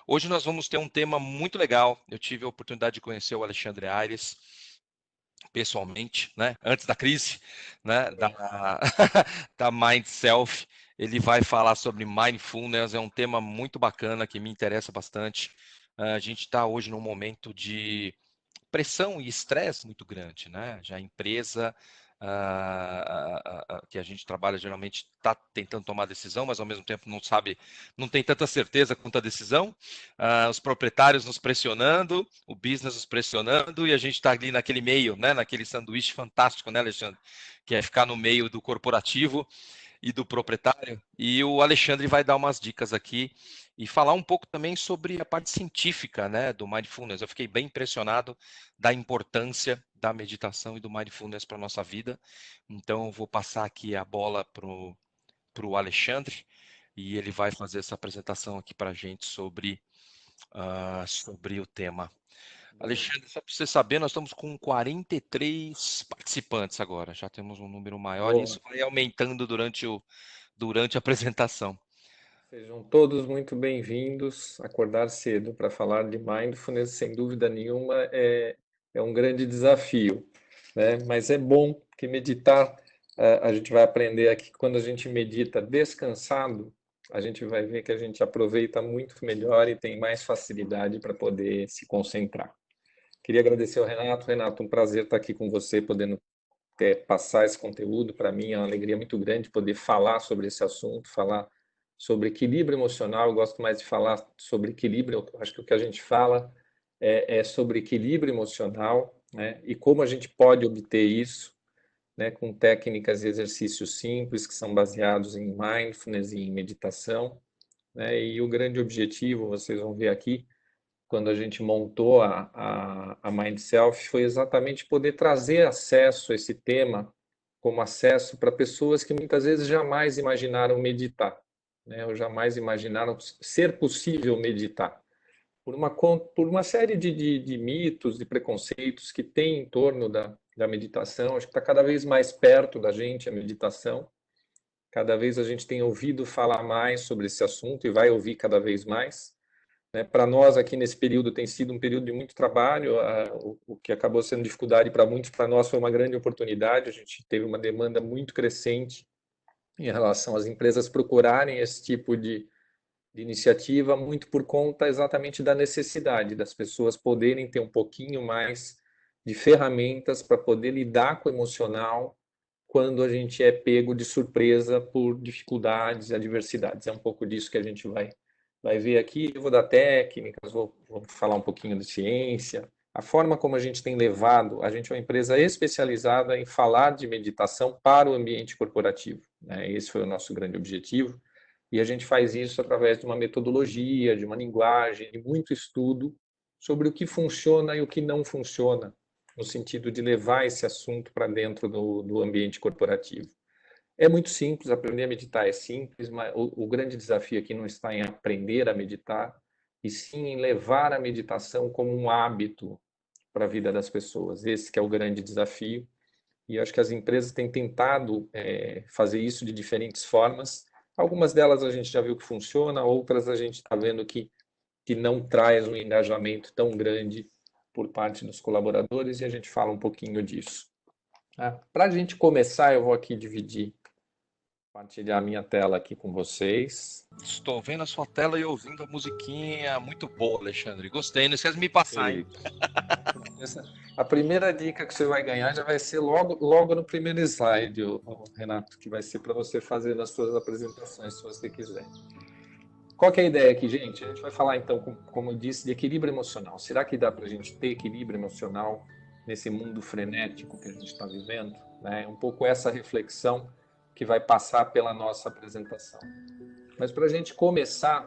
Hoje nós vamos ter um tema muito legal. Eu tive a oportunidade de conhecer o Alexandre Aires pessoalmente, né? Antes da crise, né? Da Mind Self. Ele vai falar sobre mindfulness, é um tema muito bacana que me interessa bastante. A gente está hoje num momento de pressão e estresse muito grande, né? Já a empresa que a gente trabalha geralmente está tentando tomar decisão, mas ao mesmo tempo não sabe, não tem tanta certeza quanto a decisão. Os proprietários nos pressionando, o business nos pressionando e a gente está ali naquele meio, né? Naquele sanduíche fantástico, né, Alexandre? Que é ficar no meio do corporativo e do proprietário. E o Alexandre vai dar umas dicas aqui e falar um pouco também sobre a parte científica, né, do mindfulness. Eu fiquei bem impressionado da importância da meditação e do mindfulness para a nossa vida. Então, eu vou passar aqui a bola para o Alexandre e ele vai fazer essa apresentação aqui para a gente sobre o tema. Bom, Alexandre, só para você saber, nós estamos com 43 participantes agora. Já temos um número maior e boa. isso vai aumentando durante a apresentação. Sejam todos muito bem-vindos. Acordar cedo para falar de mindfulness, sem dúvida nenhuma, é um grande desafio, né? Mas é bom que meditar, a gente vai aprender aqui que quando a gente medita descansado, a gente vai ver que a gente aproveita muito melhor e tem mais facilidade para poder se concentrar. Queria agradecer ao Renato. Renato, um prazer estar aqui com você, podendo passar esse conteúdo. Para mim é uma alegria muito grande poder falar sobre esse assunto, falar sobre equilíbrio emocional. Eu gosto mais de falar sobre equilíbrio. Eu acho que o que a gente fala é sobre equilíbrio emocional, né? E como a gente pode obter isso, né? Com técnicas e exercícios simples que são baseados em mindfulness e em meditação, né? E o grande objetivo, vocês vão ver aqui, quando a gente montou a Mind Self, foi exatamente poder trazer acesso a esse tema como acesso para pessoas que muitas vezes jamais imaginaram meditar, né? Ou jamais imaginaram ser possível meditar. Por uma série de mitos, de preconceitos que tem em torno da meditação, acho que está cada vez mais perto da gente a meditação. Cada vez a gente tem ouvido falar mais sobre esse assunto e vai ouvir cada vez mais, né? Para nós aqui nesse período tem sido um período de muito trabalho, o que acabou sendo dificuldade para muitos, para nós foi uma grande oportunidade. A gente teve uma demanda muito crescente em relação às empresas procurarem esse tipo de iniciativa, muito por conta exatamente da necessidade das pessoas poderem ter um pouquinho mais de ferramentas para poder lidar com o emocional quando a gente é pego de surpresa por dificuldades e adversidades. É um pouco disso que a gente vai ver aqui. Eu vou dar técnicas, vou falar um pouquinho de ciência, a forma como a gente tem levado. A gente é uma empresa especializada em falar de meditação para o ambiente corporativo, né? Esse foi o nosso grande objetivo. E a gente faz isso através de uma metodologia, de uma linguagem, de muito estudo sobre o que funciona e o que não funciona, no sentido de levar esse assunto para dentro do ambiente corporativo. É muito simples, aprender a meditar é simples, mas o grande desafio aqui não está em aprender a meditar, e sim em levar a meditação como um hábito para a vida das pessoas. Esse que é o grande desafio. E eu acho que as empresas têm tentado fazer isso de diferentes formas. Algumas delas a gente já viu que funciona, outras a gente está vendo que não traz um engajamento tão grande por parte dos colaboradores, e a gente fala um pouquinho disso. Para a gente começar, eu vou aqui compartilhar a minha tela aqui com vocês. Estou vendo a sua tela e ouvindo a musiquinha. Muito boa, Alexandre. Gostei. Não esquece de me passar, hein? Perfeito. A primeira dica que você vai ganhar já vai ser logo no primeiro slide, Renato, que vai ser para você fazer nas suas apresentações, se você quiser. Qual que é a ideia aqui, gente? A gente vai falar, então, como eu disse, de equilíbrio emocional. Será que dá para a gente ter equilíbrio emocional nesse mundo frenético que a gente está vivendo? É um pouco essa reflexão que vai passar pela nossa apresentação. Mas para a gente começar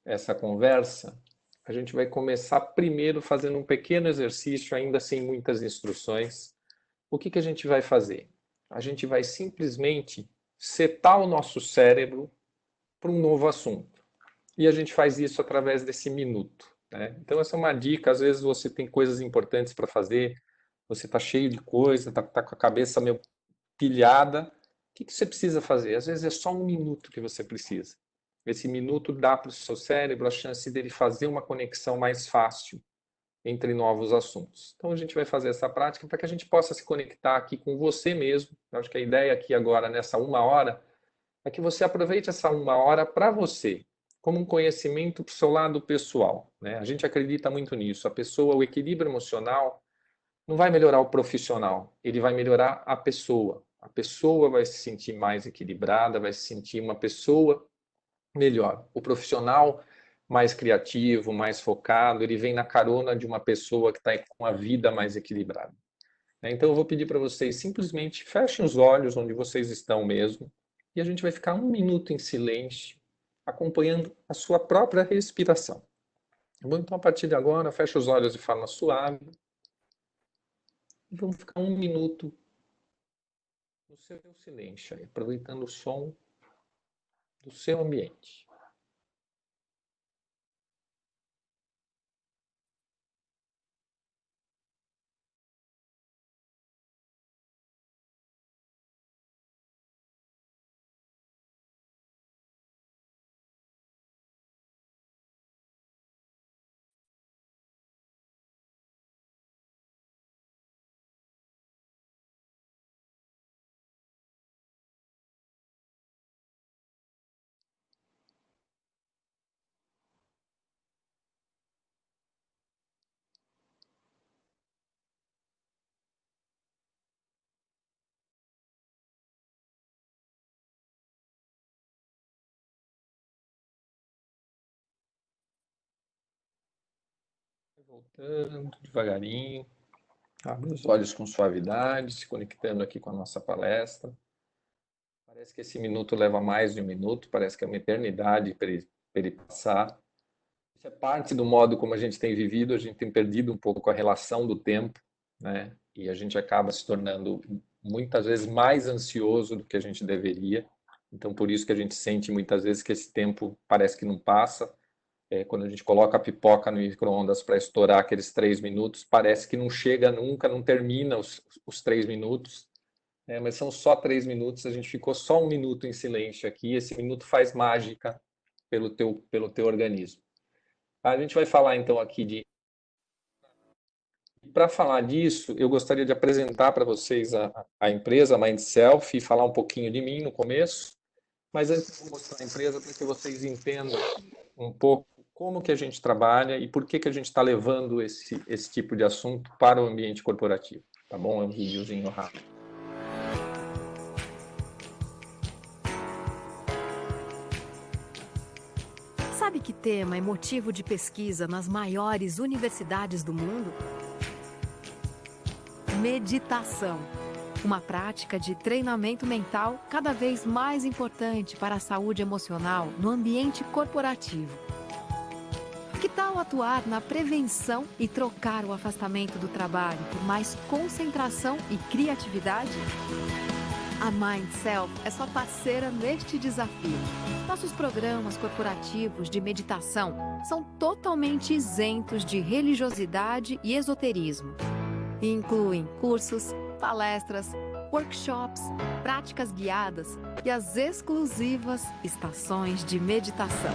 essa conversa, a gente vai começar primeiro fazendo um pequeno exercício, ainda sem muitas instruções. O que a gente vai fazer? A gente vai simplesmente setar o nosso cérebro para um novo assunto. E a gente faz isso através desse minuto, né? Então, essa é uma dica. Às vezes você tem coisas importantes para fazer, você está cheio de coisa, está com a cabeça meio pilhada. O que você precisa fazer? Às vezes é só um minuto que você precisa. Esse minuto dá para o seu cérebro a chance dele fazer uma conexão mais fácil entre novos assuntos. Então, a gente vai fazer essa prática para que a gente possa se conectar aqui com você mesmo. Eu acho que a ideia aqui agora, nessa 1 hora, é que você aproveite essa 1 hora para você, como um conhecimento para o seu lado pessoal, né? A gente acredita muito nisso. A pessoa, o equilíbrio emocional, não vai melhorar o profissional, ele vai melhorar a pessoa. A pessoa vai se sentir mais equilibrada, vai se sentir uma pessoa melhor. O profissional mais criativo, mais focado, ele vem na carona de uma pessoa que está com a vida mais equilibrada. Então eu vou pedir para vocês simplesmente fechem os olhos onde vocês estão mesmo e a gente vai ficar 1 minuto em silêncio, acompanhando a sua própria respiração. Bom, então a partir de agora, fecha os olhos de forma suave e vamos ficar 1 minuto no seu silêncio, aí, aproveitando o som do seu ambiente. Voltando devagarinho, abre os olhos com suavidade, se conectando aqui com a nossa palestra. Parece que esse minuto leva mais de 1 minuto, parece que é uma eternidade para ele passar. Isso é parte do modo como a gente tem vivido, a gente tem perdido um pouco a relação do tempo, né? E a gente acaba se tornando muitas vezes mais ansioso do que a gente deveria. Então, por isso que a gente sente muitas vezes que esse tempo parece que não passa. Quando a gente coloca a pipoca no micro-ondas para estourar aqueles 3 minutos, parece que não chega nunca, não termina os 3 minutos. Mas são só 3 minutos, a gente ficou só 1 minuto em silêncio aqui, esse minuto faz mágica pelo teu organismo. A gente vai falar então aqui de... Para falar disso, eu gostaria de apresentar para vocês a empresa MindSelf e falar um pouquinho de mim no começo, mas antes eu vou mostrar a empresa para que vocês entendam um pouco como que a gente trabalha e por que a gente está levando esse tipo de assunto para o ambiente corporativo, tá bom? É um videozinho rápido. Sabe que tema é motivo de pesquisa nas maiores universidades do mundo? Meditação. Uma prática de treinamento mental cada vez mais importante para a saúde emocional no ambiente corporativo. Que tal atuar na prevenção e trocar o afastamento do trabalho por mais concentração e criatividade? A MindSelf é sua parceira neste desafio. Nossos programas corporativos de meditação são totalmente isentos de religiosidade e esoterismo. E incluem cursos, palestras, workshops, práticas guiadas e as exclusivas estações de meditação.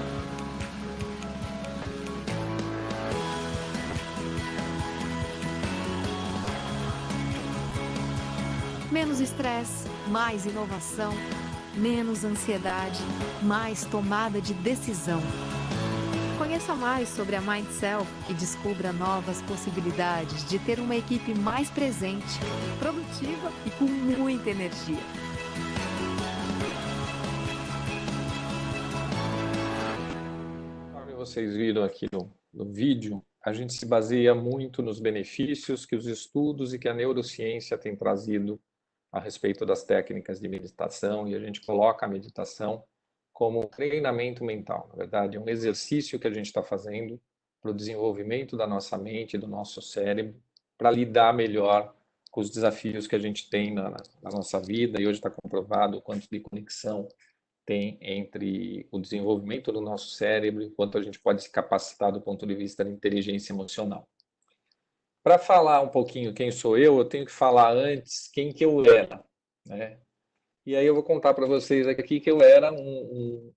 Menos estresse, mais inovação, menos ansiedade, mais tomada de decisão. Conheça mais sobre a MindSelf e descubra novas possibilidades de ter uma equipe mais presente, produtiva e com muita energia. Como vocês viram aqui no vídeo, a gente se baseia muito nos benefícios que os estudos e que a neurociência tem trazido a respeito das técnicas de meditação, e a gente coloca a meditação como um treinamento mental. Na verdade, é um exercício que a gente está fazendo para o desenvolvimento da nossa mente, do nosso cérebro, para lidar melhor com os desafios que a gente tem na nossa vida, e hoje está comprovado o quanto de conexão tem entre o desenvolvimento do nosso cérebro e quanto a gente pode se capacitar do ponto de vista da inteligência emocional. Para falar um pouquinho quem sou eu tenho que falar antes quem que eu era, né? E aí eu vou contar para vocês aqui que eu era um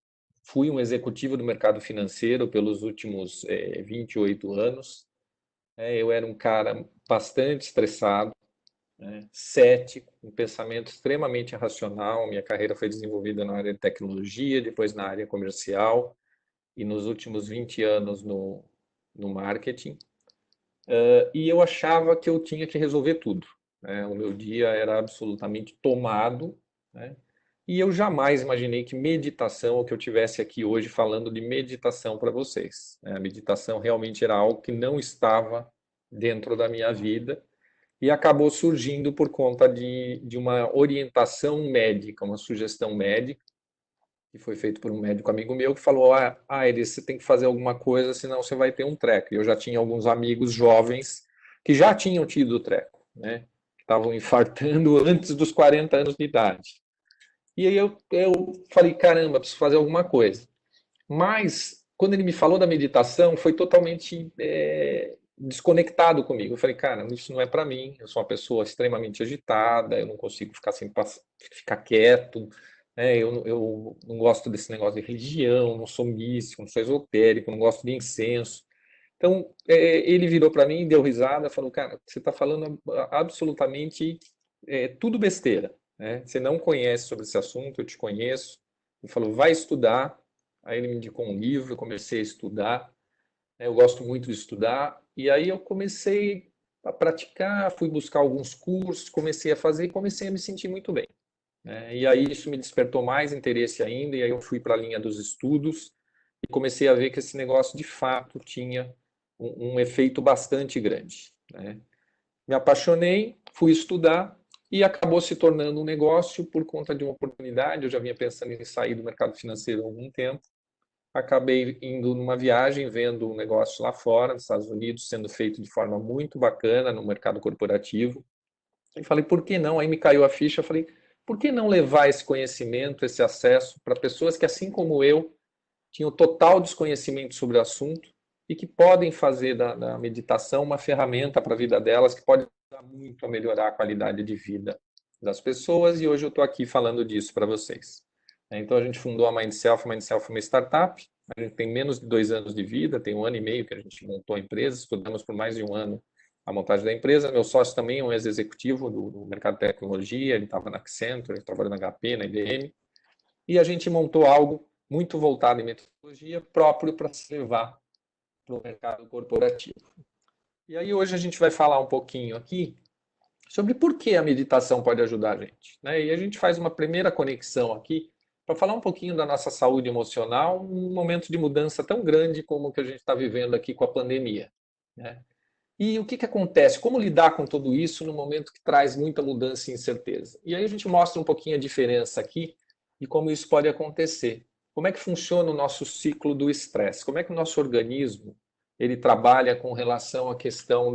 fui um executivo do mercado financeiro pelos últimos 28 anos. Eu era um cara bastante estressado, né, cético, um pensamento extremamente racional. Minha carreira foi desenvolvida na área de tecnologia, depois na área comercial e nos últimos 20 anos no marketing. E eu achava que eu tinha que resolver tudo, né? O meu dia era absolutamente tomado, né? E eu jamais imaginei que meditação, ou que eu tivesse aqui hoje falando de meditação para vocês, né? A meditação realmente era algo que não estava dentro da minha vida e acabou surgindo por conta de uma orientação médica, uma sugestão médica, que foi feito por um médico amigo meu, que falou: Elis, você tem que fazer alguma coisa, senão você vai ter um treco. E eu já tinha alguns amigos jovens que já tinham tido o treco, né? Que estavam infartando antes dos 40 anos de idade. E aí eu falei: caramba, preciso fazer alguma coisa. Mas, quando ele me falou da meditação, foi totalmente desconectado comigo. Eu falei: cara, isso não é para mim. Eu sou uma pessoa extremamente agitada, eu não consigo ficar quieto, né? Eu não gosto desse negócio de religião, não sou místico, não sou esotérico, não gosto de incenso. Então, ele virou para mim, deu risada, falou: cara, você está falando absolutamente tudo besteira, né? Você não conhece sobre esse assunto, eu te conheço. Ele falou: vai estudar. Aí ele me indicou um livro, eu comecei a estudar, né? Eu gosto muito de estudar, e aí eu comecei a praticar, fui buscar alguns cursos, comecei a fazer e comecei a me sentir muito bem, né? E aí isso me despertou mais interesse ainda, e aí eu fui para a linha dos estudos e comecei a ver que esse negócio de fato tinha um efeito bastante grande, né? Me apaixonei, fui estudar e acabou se tornando um negócio por conta de uma oportunidade. Eu já vinha pensando em sair do mercado financeiro há algum tempo. Acabei indo numa viagem, vendo um negócio lá fora, nos Estados Unidos, sendo feito de forma muito bacana no mercado corporativo. E falei: por que não? Aí me caiu a ficha, falei: por que não levar esse conhecimento, esse acesso para pessoas que, assim como eu, tinham total desconhecimento sobre o assunto e que podem fazer da meditação uma ferramenta para a vida delas, que pode ajudar muito a melhorar a qualidade de vida das pessoas. E hoje eu estou aqui falando disso para vocês. Então a gente fundou a MindSelf. A MindSelf é uma startup. A gente tem menos de 2 anos de vida, tem 1 ano e meio que a gente montou a empresa, estudamos por mais de 1 ano a montagem da empresa. Meu sócio também é um ex-executivo do mercado de tecnologia, ele estava na Accenture, ele trabalhou na HP, na IBM, e a gente montou algo muito voltado em metodologia próprio para se levar para o mercado corporativo. E aí hoje a gente vai falar um pouquinho aqui sobre por que a meditação pode ajudar a gente, né? E a gente faz uma primeira conexão aqui para falar um pouquinho da nossa saúde emocional num momento de mudança tão grande como o que a gente está vivendo aqui com a pandemia, né? E o que acontece? Como lidar com tudo isso no momento que traz muita mudança e incerteza? E aí a gente mostra um pouquinho a diferença aqui e como isso pode acontecer. Como é que funciona o nosso ciclo do estresse? Como é que o nosso organismo ele trabalha com relação à questão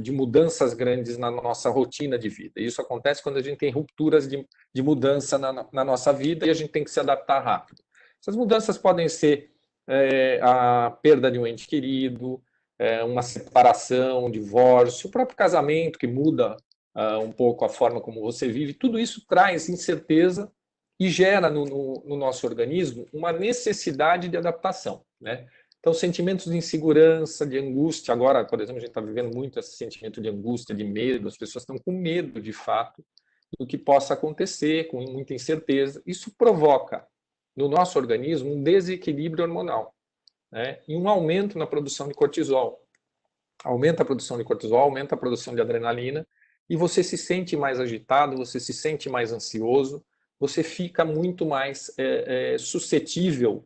de mudanças grandes na nossa rotina de vida? Isso acontece quando a gente tem rupturas de mudança na nossa vida e a gente tem que se adaptar rápido. Essas mudanças podem ser a perda de um ente querido, uma separação, um divórcio, o próprio casamento que muda um pouco a forma como você vive. Tudo isso traz incerteza e gera no nosso organismo uma necessidade de adaptação, né? Então, sentimentos de insegurança, de angústia. Agora, por exemplo, a gente está vivendo muito esse sentimento de angústia, de medo. As pessoas estão com medo, de fato, do que possa acontecer, com muita incerteza. Isso provoca no nosso organismo um desequilíbrio hormonal, né? E um aumento na produção de cortisol. Aumenta a produção de cortisol, aumenta a produção de adrenalina, e você se sente mais agitado, você se sente mais ansioso, você fica muito mais suscetível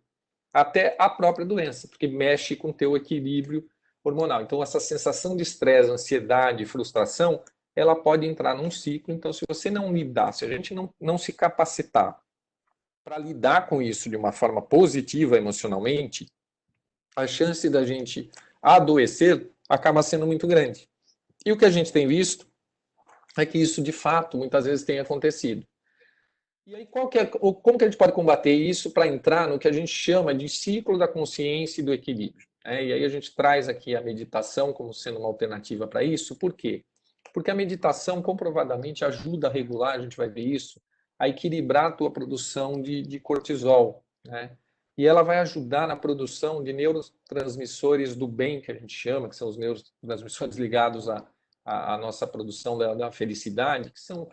até à própria doença, porque mexe com o teu equilíbrio hormonal. Então, essa sensação de estresse, ansiedade, frustração, ela pode entrar num ciclo. Então, se você não lidar, se a gente não se capacitar para lidar com isso de uma forma positiva emocionalmente, a chance da gente adoecer acaba sendo muito grande. E o que a gente tem visto é que isso, de fato, muitas vezes tem acontecido. E aí, como que a gente pode combater isso para entrar no que a gente chama de ciclo da consciência e do equilíbrio? E aí a gente traz aqui a meditação como sendo uma alternativa para isso. Por quê? Porque a meditação comprovadamente ajuda a regular, a gente vai ver isso, a equilibrar a tua produção de cortisol, né? e ela vai ajudar na produção de neurotransmissores do bem, que a gente chama, que são os neurotransmissores ligados à nossa produção da felicidade, que são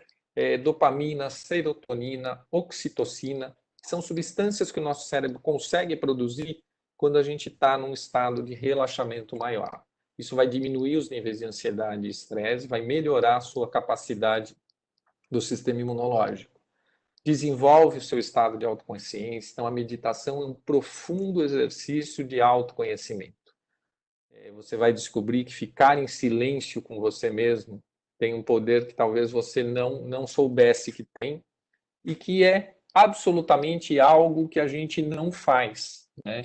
dopamina, serotonina, oxitocina, que são substâncias que o nosso cérebro consegue produzir quando a gente está num estado de relaxamento maior. Isso vai diminuir os níveis de ansiedade e estresse, vai melhorar a sua capacidade do sistema imunológico. Desenvolve o seu estado de autoconsciência. Então, a meditação é um profundo exercício de autoconhecimento. Você vai descobrir que ficar em silêncio com você mesmo tem um poder que talvez você não soubesse que tem e que é absolutamente algo que a gente não faz, né?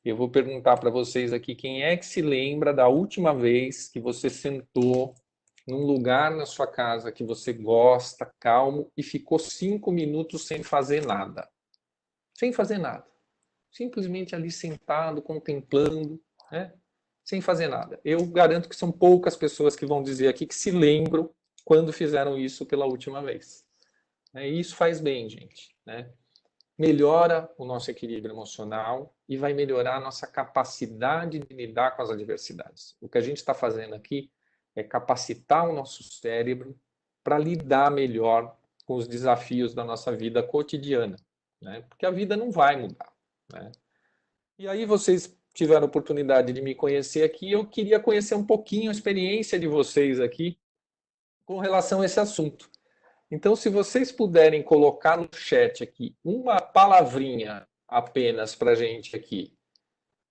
Eu vou perguntar para vocês aqui, quem é que se lembra da última vez que você sentou num lugar na sua casa que você gosta, calmo, e ficou 5 minutos sem fazer nada? Sem fazer nada. Simplesmente ali sentado, contemplando, né? Sem fazer nada. Eu garanto que são poucas pessoas que vão dizer aqui que se lembram quando fizeram isso pela última vez. E isso faz bem, gente, né? Melhora o nosso equilíbrio emocional e vai melhorar a nossa capacidade de lidar com as adversidades. O que a gente está fazendo aqui é capacitar o nosso cérebro para lidar melhor com os desafios da nossa vida cotidiana, né? Porque a vida não vai mudar, né? E aí vocês tiveram a oportunidade de me conhecer aqui, eu queria conhecer um pouquinho a experiência de vocês aqui com relação a esse assunto. Então, se vocês puderem colocar no chat aqui uma palavrinha apenas para a gente aqui,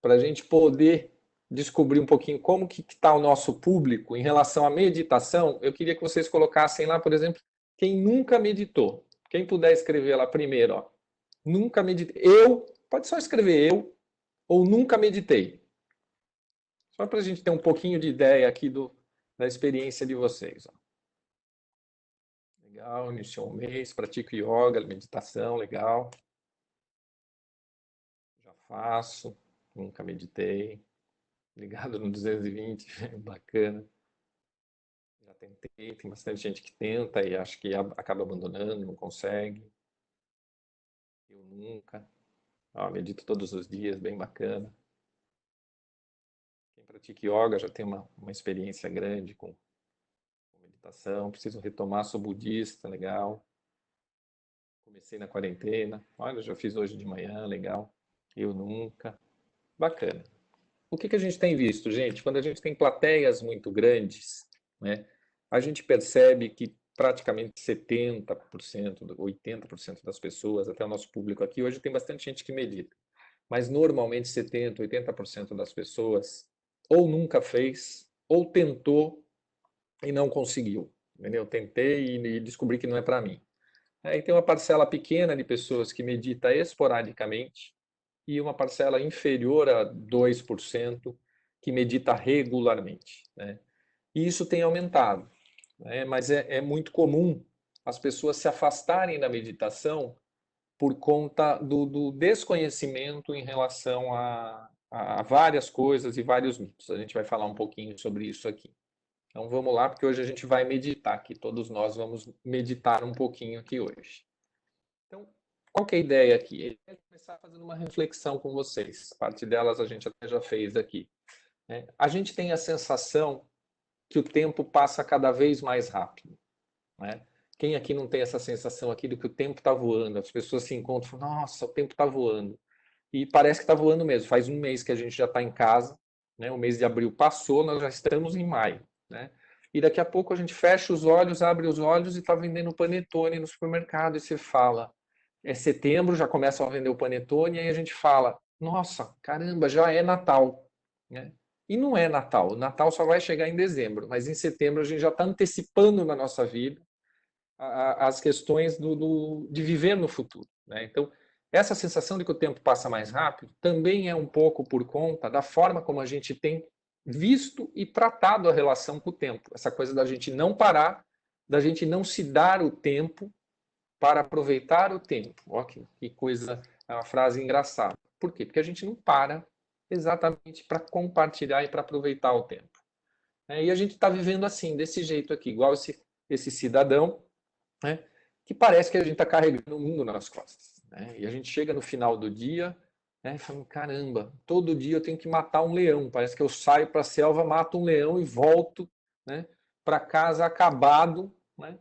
para a gente poder descobrir um pouquinho como que está o nosso público em relação à meditação, eu queria que vocês colocassem lá, por exemplo, quem nunca meditou. Quem puder escrever lá primeiro, ó, nunca meditei. Eu, pode só escrever eu, ou nunca meditei. Só para a gente ter um pouquinho de ideia aqui da experiência de vocês, ó. Legal, iniciou um mês, pratico yoga, meditação, legal. Já faço, nunca meditei. Ligado no 220, bacana. Já tentei, tem bastante gente que tenta e acho que acaba abandonando, não consegue. Eu nunca. Medito todos os dias, bem bacana. Quem pratica yoga já tem uma experiência grande com meditação. Preciso retomar, sou budista, legal. Comecei na quarentena. Olha, já fiz hoje de manhã, legal. Eu nunca. Bacana. O que a gente tem visto, gente? Quando a gente tem plateias muito grandes, né, a gente percebe que praticamente 70%, 80% das pessoas, até o nosso público aqui, hoje tem bastante gente que medita, mas normalmente 70%, 80% das pessoas ou nunca fez, ou tentou e não conseguiu. Entendeu? Tentei e descobri que não é para mim. Aí tem uma parcela pequena de pessoas que medita esporadicamente, e uma parcela inferior a 2% que medita regularmente, né? E isso tem aumentado, né? Mas é muito comum as pessoas se afastarem da meditação por conta do desconhecimento em relação a várias coisas e vários mitos. A gente vai falar um pouquinho sobre isso aqui. Então vamos lá, porque hoje a gente vai meditar aqui, todos nós vamos meditar um pouquinho aqui hoje. Então, qual que é a ideia aqui? É começar fazendo uma reflexão com vocês. Parte delas a gente até já fez aqui, né? A gente tem a sensação que o tempo passa cada vez mais rápido, né? Quem aqui não tem essa sensação aqui de que o tempo está voando? As pessoas se encontram e falam, nossa, o tempo está voando. E parece que está voando mesmo. Faz um mês que a gente já está em casa, né? O mês de abril passou, nós já estamos em maio, né? E daqui a pouco a gente fecha os olhos, abre os olhos e está vendendo panetone no supermercado. E você fala, é setembro, já começam a vender o panetone, e aí a gente fala, nossa, caramba, já é Natal, né? E não é Natal, o Natal só vai chegar em dezembro, mas em setembro a gente já está antecipando na nossa vida as questões de viver no futuro, né? Então, essa sensação de que o tempo passa mais rápido também é um pouco por conta da forma como a gente tem visto e tratado a relação com o tempo. Essa coisa da gente não parar, da gente não se dar o tempo para aproveitar o tempo. Ó, que coisa, é uma frase engraçada. Por quê? Porque a gente não para exatamente para compartilhar e para aproveitar o tempo. E a gente está vivendo assim, desse jeito aqui, igual esse cidadão, né, que parece que a gente está carregando o mundo nas costas, né? E a gente chega no final do dia, né? Falando, caramba, todo dia eu tenho que matar um leão. Parece que eu saio para a selva, mato um leão e volto, né, para casa acabado, né?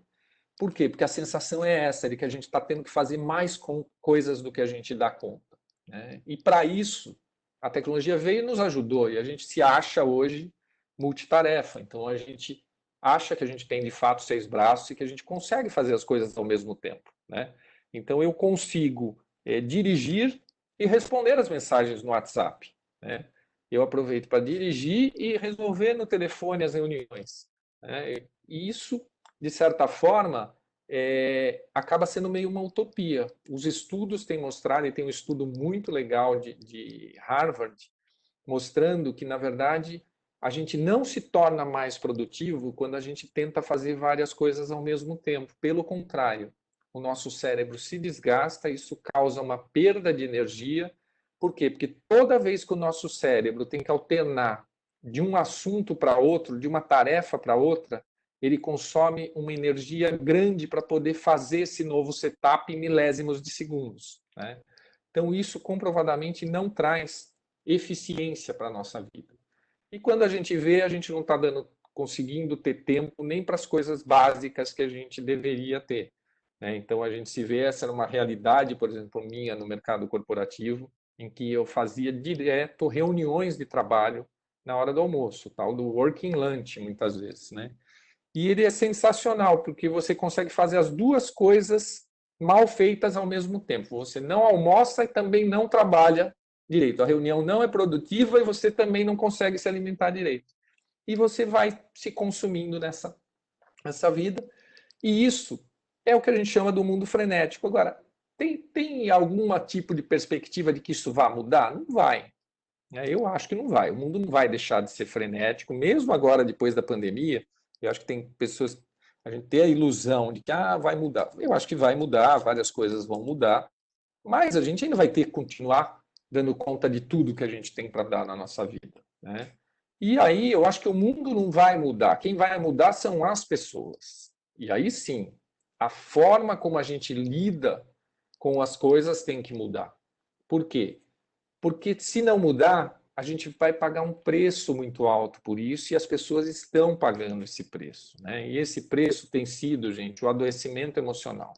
Por quê? Porque a sensação é essa, de que a gente está tendo que fazer mais coisas do que a gente dá conta, né? E para isso, a tecnologia veio e nos ajudou, e a gente se acha hoje multitarefa. Então, a gente acha que a gente tem, de fato, 6 braços e que a gente consegue fazer as coisas ao mesmo tempo, né? Então, eu consigo dirigir e responder as mensagens no WhatsApp, né? Eu aproveito para dirigir e resolver no telefone as reuniões, né? E isso, de certa forma, acaba sendo meio uma utopia. Os estudos têm mostrado, e tem um estudo muito legal de Harvard, mostrando que, na verdade, a gente não se torna mais produtivo quando a gente tenta fazer várias coisas ao mesmo tempo. Pelo contrário, o nosso cérebro se desgasta, isso causa uma perda de energia. Por quê? Porque toda vez que o nosso cérebro tem que alternar de um assunto para outro, de uma tarefa para outra, ele consome uma energia grande para poder fazer esse novo setup em milésimos de segundos, né? Então, isso comprovadamente não traz eficiência para a nossa vida. E quando a gente vê, a gente não está conseguindo ter tempo nem para as coisas básicas que a gente deveria ter, né? Então, a gente se vê, essa era uma realidade, por exemplo, minha no mercado corporativo, em que eu fazia direto reuniões de trabalho na hora do almoço, tal do working lunch, muitas vezes, né? E ele é sensacional, porque você consegue fazer as duas coisas mal feitas ao mesmo tempo. Você não almoça e também não trabalha direito. A reunião não é produtiva e você também não consegue se alimentar direito. E você vai se consumindo nessa vida. E isso é o que a gente chama do mundo frenético. Agora, tem algum tipo de perspectiva de que isso vá mudar? Não vai. Eu acho que não vai. O mundo não vai deixar de ser frenético, mesmo agora, depois da pandemia. Eu acho que tem pessoas. A gente tem a ilusão de que vai mudar. Eu acho que vai mudar, várias coisas vão mudar, mas a gente ainda vai ter que continuar dando conta de tudo que a gente tem para dar na nossa vida, né? E aí eu acho que o mundo não vai mudar. Quem vai mudar são as pessoas. E aí sim, a forma como a gente lida com as coisas tem que mudar. Por quê? Porque se não mudar, a gente vai pagar um preço muito alto por isso e as pessoas estão pagando esse preço, né? E esse preço tem sido, gente, o adoecimento emocional,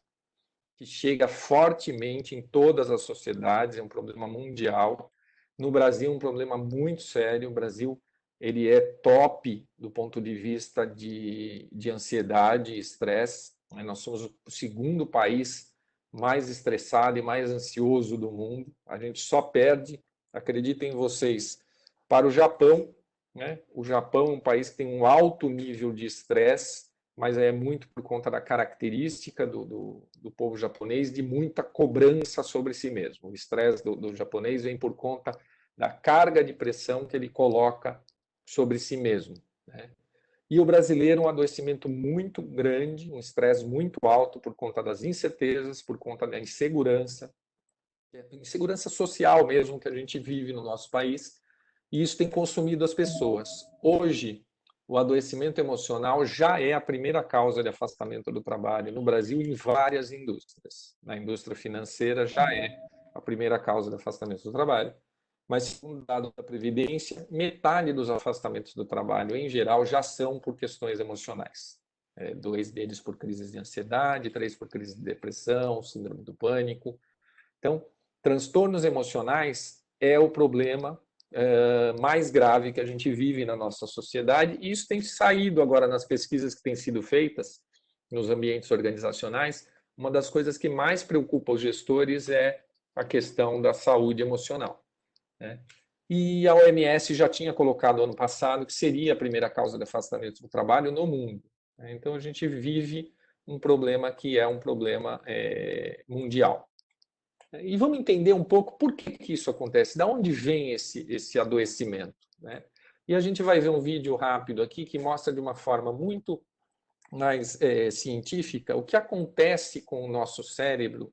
que chega fortemente em todas as sociedades, é um problema mundial. No Brasil, um problema muito sério. O Brasil, ele é top do ponto de vista de ansiedade e estresse. Nós somos o segundo país mais estressado e mais ansioso do mundo. A gente só perde, acreditem vocês, para o Japão, né? O Japão é um país que tem um alto nível de estresse, mas é muito por conta da característica do povo japonês de muita cobrança sobre si mesmo. O estresse do japonês vem por conta da carga de pressão que ele coloca sobre si mesmo, né? E o brasileiro, um adoecimento muito grande, um estresse muito alto por conta das incertezas, por conta da insegurança social mesmo que a gente vive no nosso país, e isso tem consumido as pessoas. Hoje, o adoecimento emocional já é a primeira causa de afastamento do trabalho no Brasil em várias indústrias. Na indústria financeira já é a primeira causa de afastamento do trabalho. Mas, segundo dado da Previdência, metade dos afastamentos do trabalho, em geral, já são por questões emocionais. 2 deles por crises de ansiedade, 3 por crise de depressão, síndrome do pânico. Então, transtornos emocionais é o problema mais grave que a gente vive na nossa sociedade, e isso tem saído agora nas pesquisas que têm sido feitas nos ambientes organizacionais. Uma das coisas que mais preocupa os gestores é a questão da saúde emocional, né? E a OMS já tinha colocado ano passado que seria a primeira causa de afastamento do trabalho no mundo, né? Então a gente vive um problema que é um problema mundial. E vamos entender um pouco por que isso acontece, de onde vem esse adoecimento, né? E a gente vai ver um vídeo rápido aqui que mostra de uma forma muito mais científica o que acontece com o nosso cérebro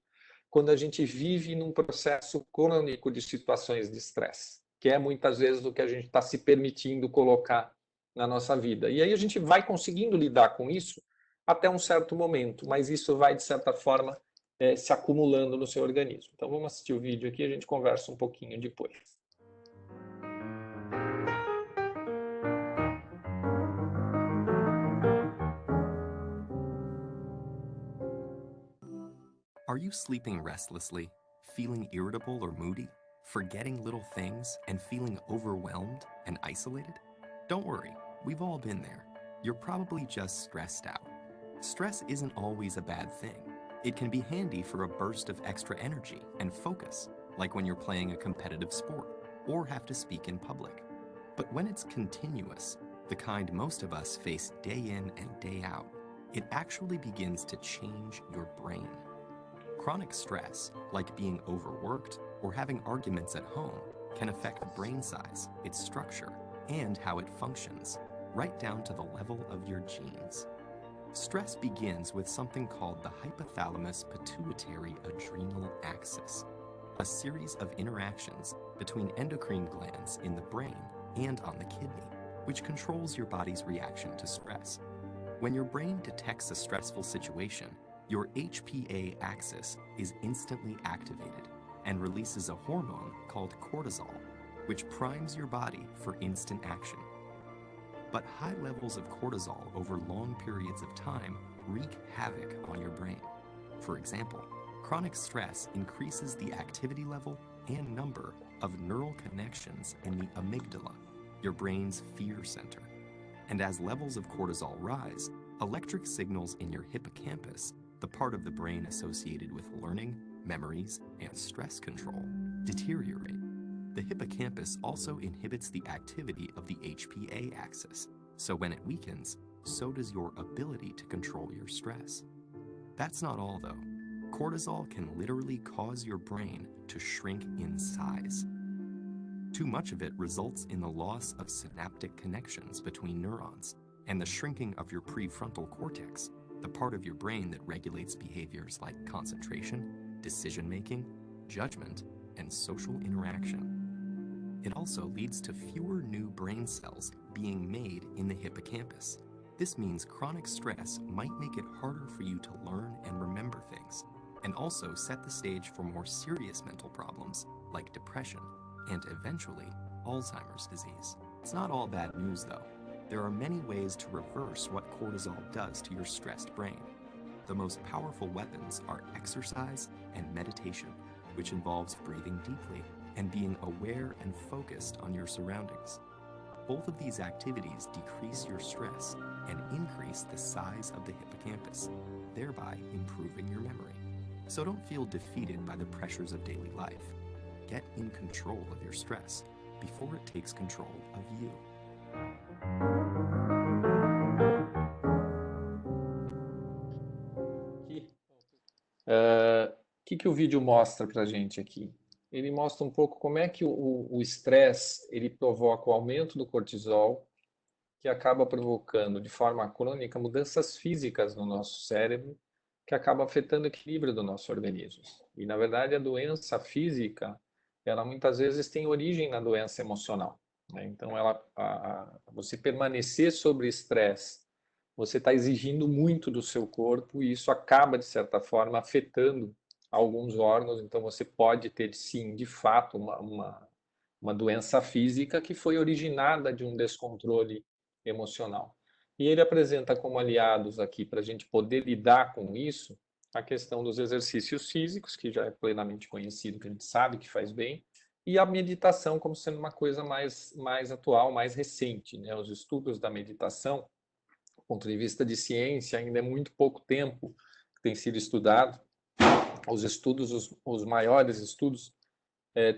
quando a gente vive num processo crônico de situações de estresse, que é muitas vezes o que a gente está se permitindo colocar na nossa vida. E aí a gente vai conseguindo lidar com isso até um certo momento, mas isso vai, de certa forma, se acumulando no seu organismo. Então vamos assistir o vídeo aqui e a gente conversa um pouquinho depois. Are you sleeping restlessly, feeling irritable or moody, forgetting little things, and feeling overwhelmed and isolated? Don't worry, we've all been there. You're probably just stressed out. Stress isn't always a bad thing. It can be handy for a burst of extra energy and focus, like when you're playing a competitive sport or have to speak in public. But when it's continuous, the kind most of us face day in and day out, it actually begins to change your brain. Chronic stress, like being overworked or having arguments at home, can affect brain size, its structure, and how it functions, right down to the level of your genes. Stress begins with something called the hypothalamus pituitary adrenal axis, a series of interactions between endocrine glands in the brain and on the kidney, which controls your body's reaction to stress. When your brain detects a stressful situation, your HPA axis is instantly activated and releases a hormone called cortisol, which primes your body for instant action. But high levels of cortisol over long periods of time wreak havoc on your brain. For example, chronic stress increases the activity level and number of neural connections in the amygdala, your brain's fear center. And as levels of cortisol rise, electric signals in your hippocampus, the part of the brain associated with learning, memories, and stress control, deteriorate. The hippocampus also inhibits the activity of the HPA axis, so when it weakens, so does your ability to control your stress. That's not all though. Cortisol can literally cause your brain to shrink in size. Too much of it results in the loss of synaptic connections between neurons and the shrinking of your prefrontal cortex, the part of your brain that regulates behaviors like concentration, decision-making, judgment, and social interaction. It also leads to fewer new brain cells being made in the hippocampus. This means chronic stress might make it harder for you to learn and remember things, and also set the stage for more serious mental problems like depression and eventually Alzheimer's disease. It's not all bad news though. There are many ways to reverse what cortisol does to your stressed brain. The most powerful weapons are exercise and meditation, which involves breathing deeply and being aware and focused on your surroundings. Both of these activities decrease your stress and increase the size of the hippocampus, thereby improving your memory. So don't feel defeated by the pressures of daily life. Get in control of your stress before it takes control of you. Que o vídeo mostra para a gente aqui? Ele mostra um pouco como é que o estresse ele provoca o aumento do cortisol, que acaba provocando de forma crônica mudanças físicas no nosso cérebro, que acaba afetando o equilíbrio do nosso organismo. E, na verdade, a doença física, ela muitas vezes tem origem na doença emocional, né? Então, você permanecer sobre estresse, você está exigindo muito do seu corpo e isso acaba, de certa forma, afetando alguns órgãos. Então, você pode ter, sim, de fato, uma doença física que foi originada de um descontrole emocional. E ele apresenta como aliados aqui, para a gente poder lidar com isso, a questão dos exercícios físicos, que já é plenamente conhecido, que a gente sabe que faz bem, e a meditação como sendo uma coisa mais atual, mais recente, né? Os estudos da meditação, do ponto de vista de ciência, ainda é muito pouco tempo que tem sido estudado. Os estudos, os maiores estudos,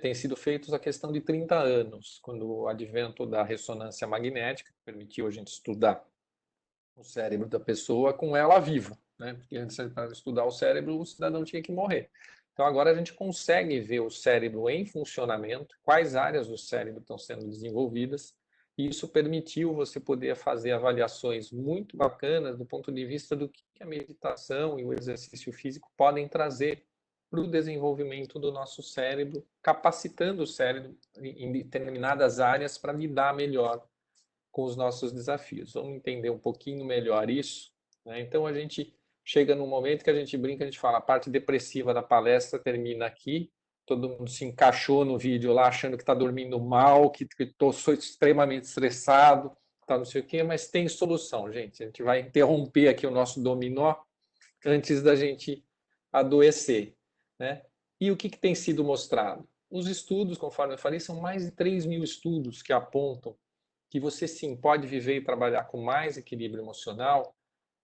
têm sido feitos a questão de 30 anos, quando o advento da ressonância magnética permitiu a gente estudar o cérebro da pessoa com ela viva, né? Porque antes, para estudar o cérebro, o cidadão tinha que morrer. Então, agora a gente consegue ver o cérebro em funcionamento, quais áreas do cérebro estão sendo desenvolvidas, e isso permitiu você poder fazer avaliações muito bacanas do ponto de vista do que a meditação e o exercício físico podem trazer para o desenvolvimento do nosso cérebro, capacitando o cérebro em determinadas áreas para lidar melhor com os nossos desafios. Vamos entender um pouquinho melhor isso, né? Então, a gente chega num momento que a gente brinca, a gente fala, a parte depressiva da palestra termina aqui, todo mundo se encaixou no vídeo lá, achando que está dormindo mal, que sou extremamente estressado, tá, não sei o quê, mas tem solução, gente. A gente vai interromper aqui o nosso dominó antes da gente adoecer, né? E o que tem sido mostrado? Os estudos, conforme eu falei, são mais de 3.000 estudos que apontam que você sim pode viver e trabalhar com mais equilíbrio emocional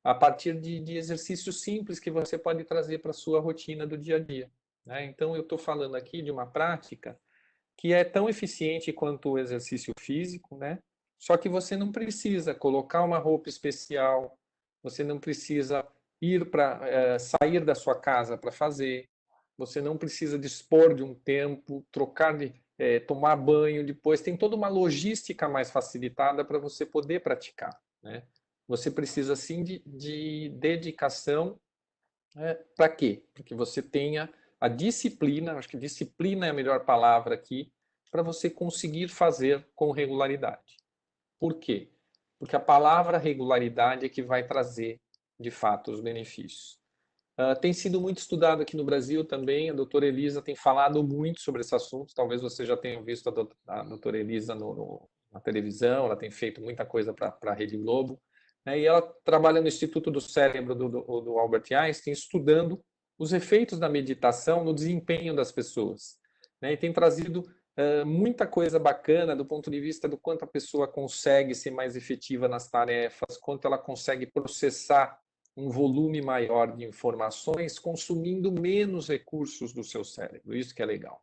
a partir de exercícios simples que você pode trazer para a sua rotina do dia a dia, né? Então, eu estou falando aqui de uma prática que é tão eficiente quanto o exercício físico, né? Só que você não precisa colocar uma roupa especial, você não precisa sair da sua casa para fazer, você não precisa dispor de um tempo, tomar banho depois, tem toda uma logística mais facilitada para você poder praticar, né? Você precisa sim de dedicação, né? Para quê? Para que você tenha a disciplina, acho que disciplina é a melhor palavra aqui, para você conseguir fazer com regularidade. Por quê? Porque a palavra regularidade é que vai trazer, de fato, os benefícios. Tem sido muito estudado aqui no Brasil também, a doutora Elisa tem falado muito sobre esse assunto, talvez você já tenha visto a doutora Elisa na televisão, ela tem feito muita coisa para a Rede Globo, né? E ela trabalha no Instituto do Cérebro do Albert Einstein, estudando os efeitos da meditação no desempenho das pessoas, né? E tem trazido muita coisa bacana do ponto de vista do quanto a pessoa consegue ser mais efetiva nas tarefas, quanto ela consegue processar um volume maior de informações, consumindo menos recursos do seu cérebro. Isso que é legal.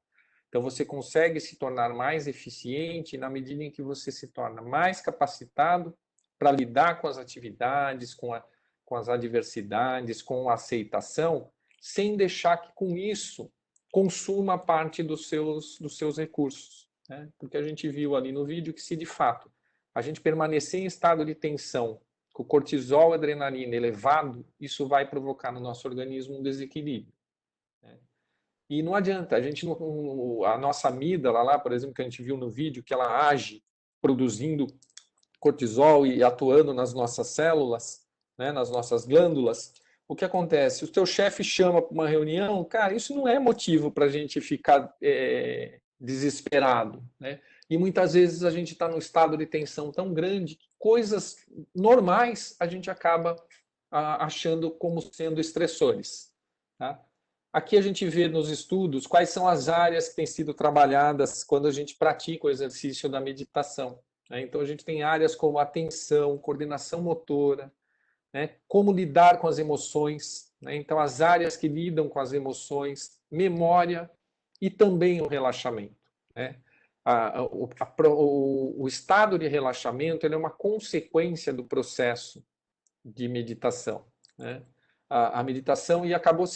Então, você consegue se tornar mais eficiente na medida em que você se torna mais capacitado para lidar com as atividades, com as adversidades, com a aceitação, sem deixar que com isso consuma parte dos seus recursos, né? Porque a gente viu ali no vídeo que se de fato a gente permanecer em estado de tensão, com o cortisol e adrenalina elevado, isso vai provocar no nosso organismo um desequilíbrio, né? E não adianta, a nossa amígdala lá, por exemplo, que a gente viu no vídeo, que ela age produzindo cortisol e atuando nas nossas células, né, nas nossas glândulas, o que acontece? O teu chefe chama para uma reunião, cara, isso não é motivo para a gente ficar desesperado, né? E muitas vezes a gente está num estado de tensão tão grande que coisas normais a gente acaba achando como sendo estressores, tá? Aqui a gente vê nos estudos quais são as áreas que têm sido trabalhadas quando a gente pratica o exercício da meditação, né? Então a gente tem áreas como atenção, coordenação motora, né? Como lidar com as emoções, né? Então as áreas que lidam com as emoções, memória e também o relaxamento, né? O estado de relaxamento ele é uma consequência do processo de meditação, né? A meditação e acabou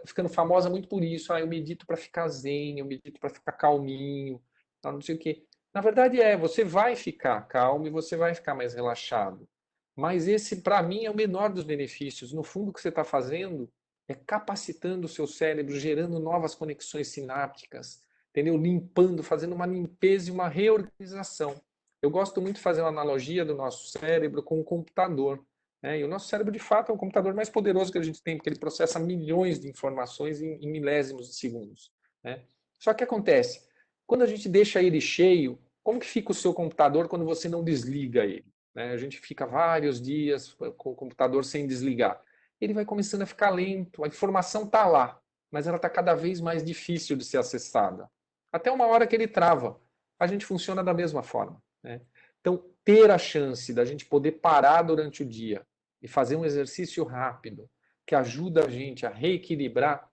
ficando famosa muito por isso. Eu medito para ficar zen, eu medito para ficar calminho, não sei o quê. Na verdade você vai ficar calmo e você vai ficar mais relaxado. Mas esse, para mim, é o menor dos benefícios. No fundo, o que você está fazendo é capacitando o seu cérebro, gerando novas conexões sinápticas, entendeu? Limpando, fazendo uma limpeza e uma reorganização. Eu gosto muito de fazer uma analogia do nosso cérebro com um computador, né? E o nosso cérebro, de fato, é o computador mais poderoso que a gente tem, porque ele processa milhões de informações em milésimos de segundos, né? Só que acontece, quando a gente deixa ele cheio, como que fica o seu computador quando você não desliga ele, né? A gente fica vários dias com o computador sem desligar. Ele vai começando a ficar lento, a informação está lá, mas ela está cada vez mais difícil de ser acessada. Até uma hora que ele trava. A gente funciona da mesma forma, né? Então, ter a chance da gente poder parar durante o dia e fazer um exercício rápido que ajuda a gente a reequilibrar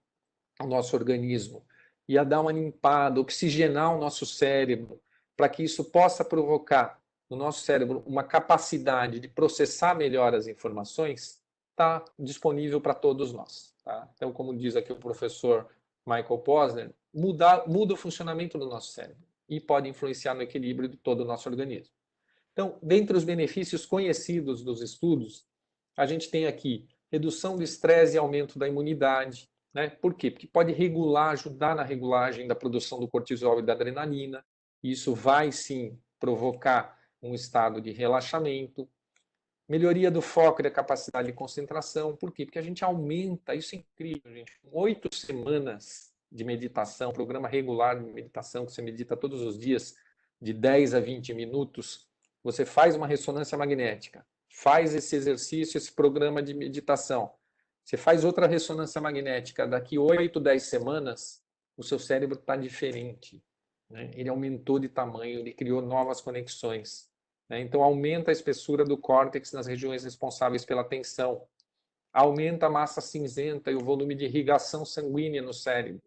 o nosso organismo e a dar uma limpada, oxigenar o nosso cérebro, para que isso possa provocar no nosso cérebro uma capacidade de processar melhor as informações, está disponível para todos nós, tá? Então, como diz aqui o professor Michael Posner, muda o funcionamento do nosso cérebro e pode influenciar no equilíbrio de todo o nosso organismo. Então, dentre os benefícios conhecidos dos estudos, a gente tem aqui redução do estresse e aumento da imunidade, né? Por quê? Porque pode ajudar na regulagem da produção do cortisol e da adrenalina. Isso vai sim provocar um estado de relaxamento. Melhoria do foco e da capacidade de concentração. Por quê? Porque a gente aumenta, isso é incrível, gente. Com 8 semanas de meditação, programa regular de meditação, que você medita todos os dias, de 10 a 20 minutos, você faz uma ressonância magnética, faz esse exercício, esse programa de meditação. Você faz outra ressonância magnética, daqui 8, 10 semanas, o seu cérebro está diferente, né? Ele aumentou de tamanho, ele criou novas conexões. Então, aumenta a espessura do córtex nas regiões responsáveis pela atenção, aumenta a massa cinzenta e o volume de irrigação sanguínea no cérebro.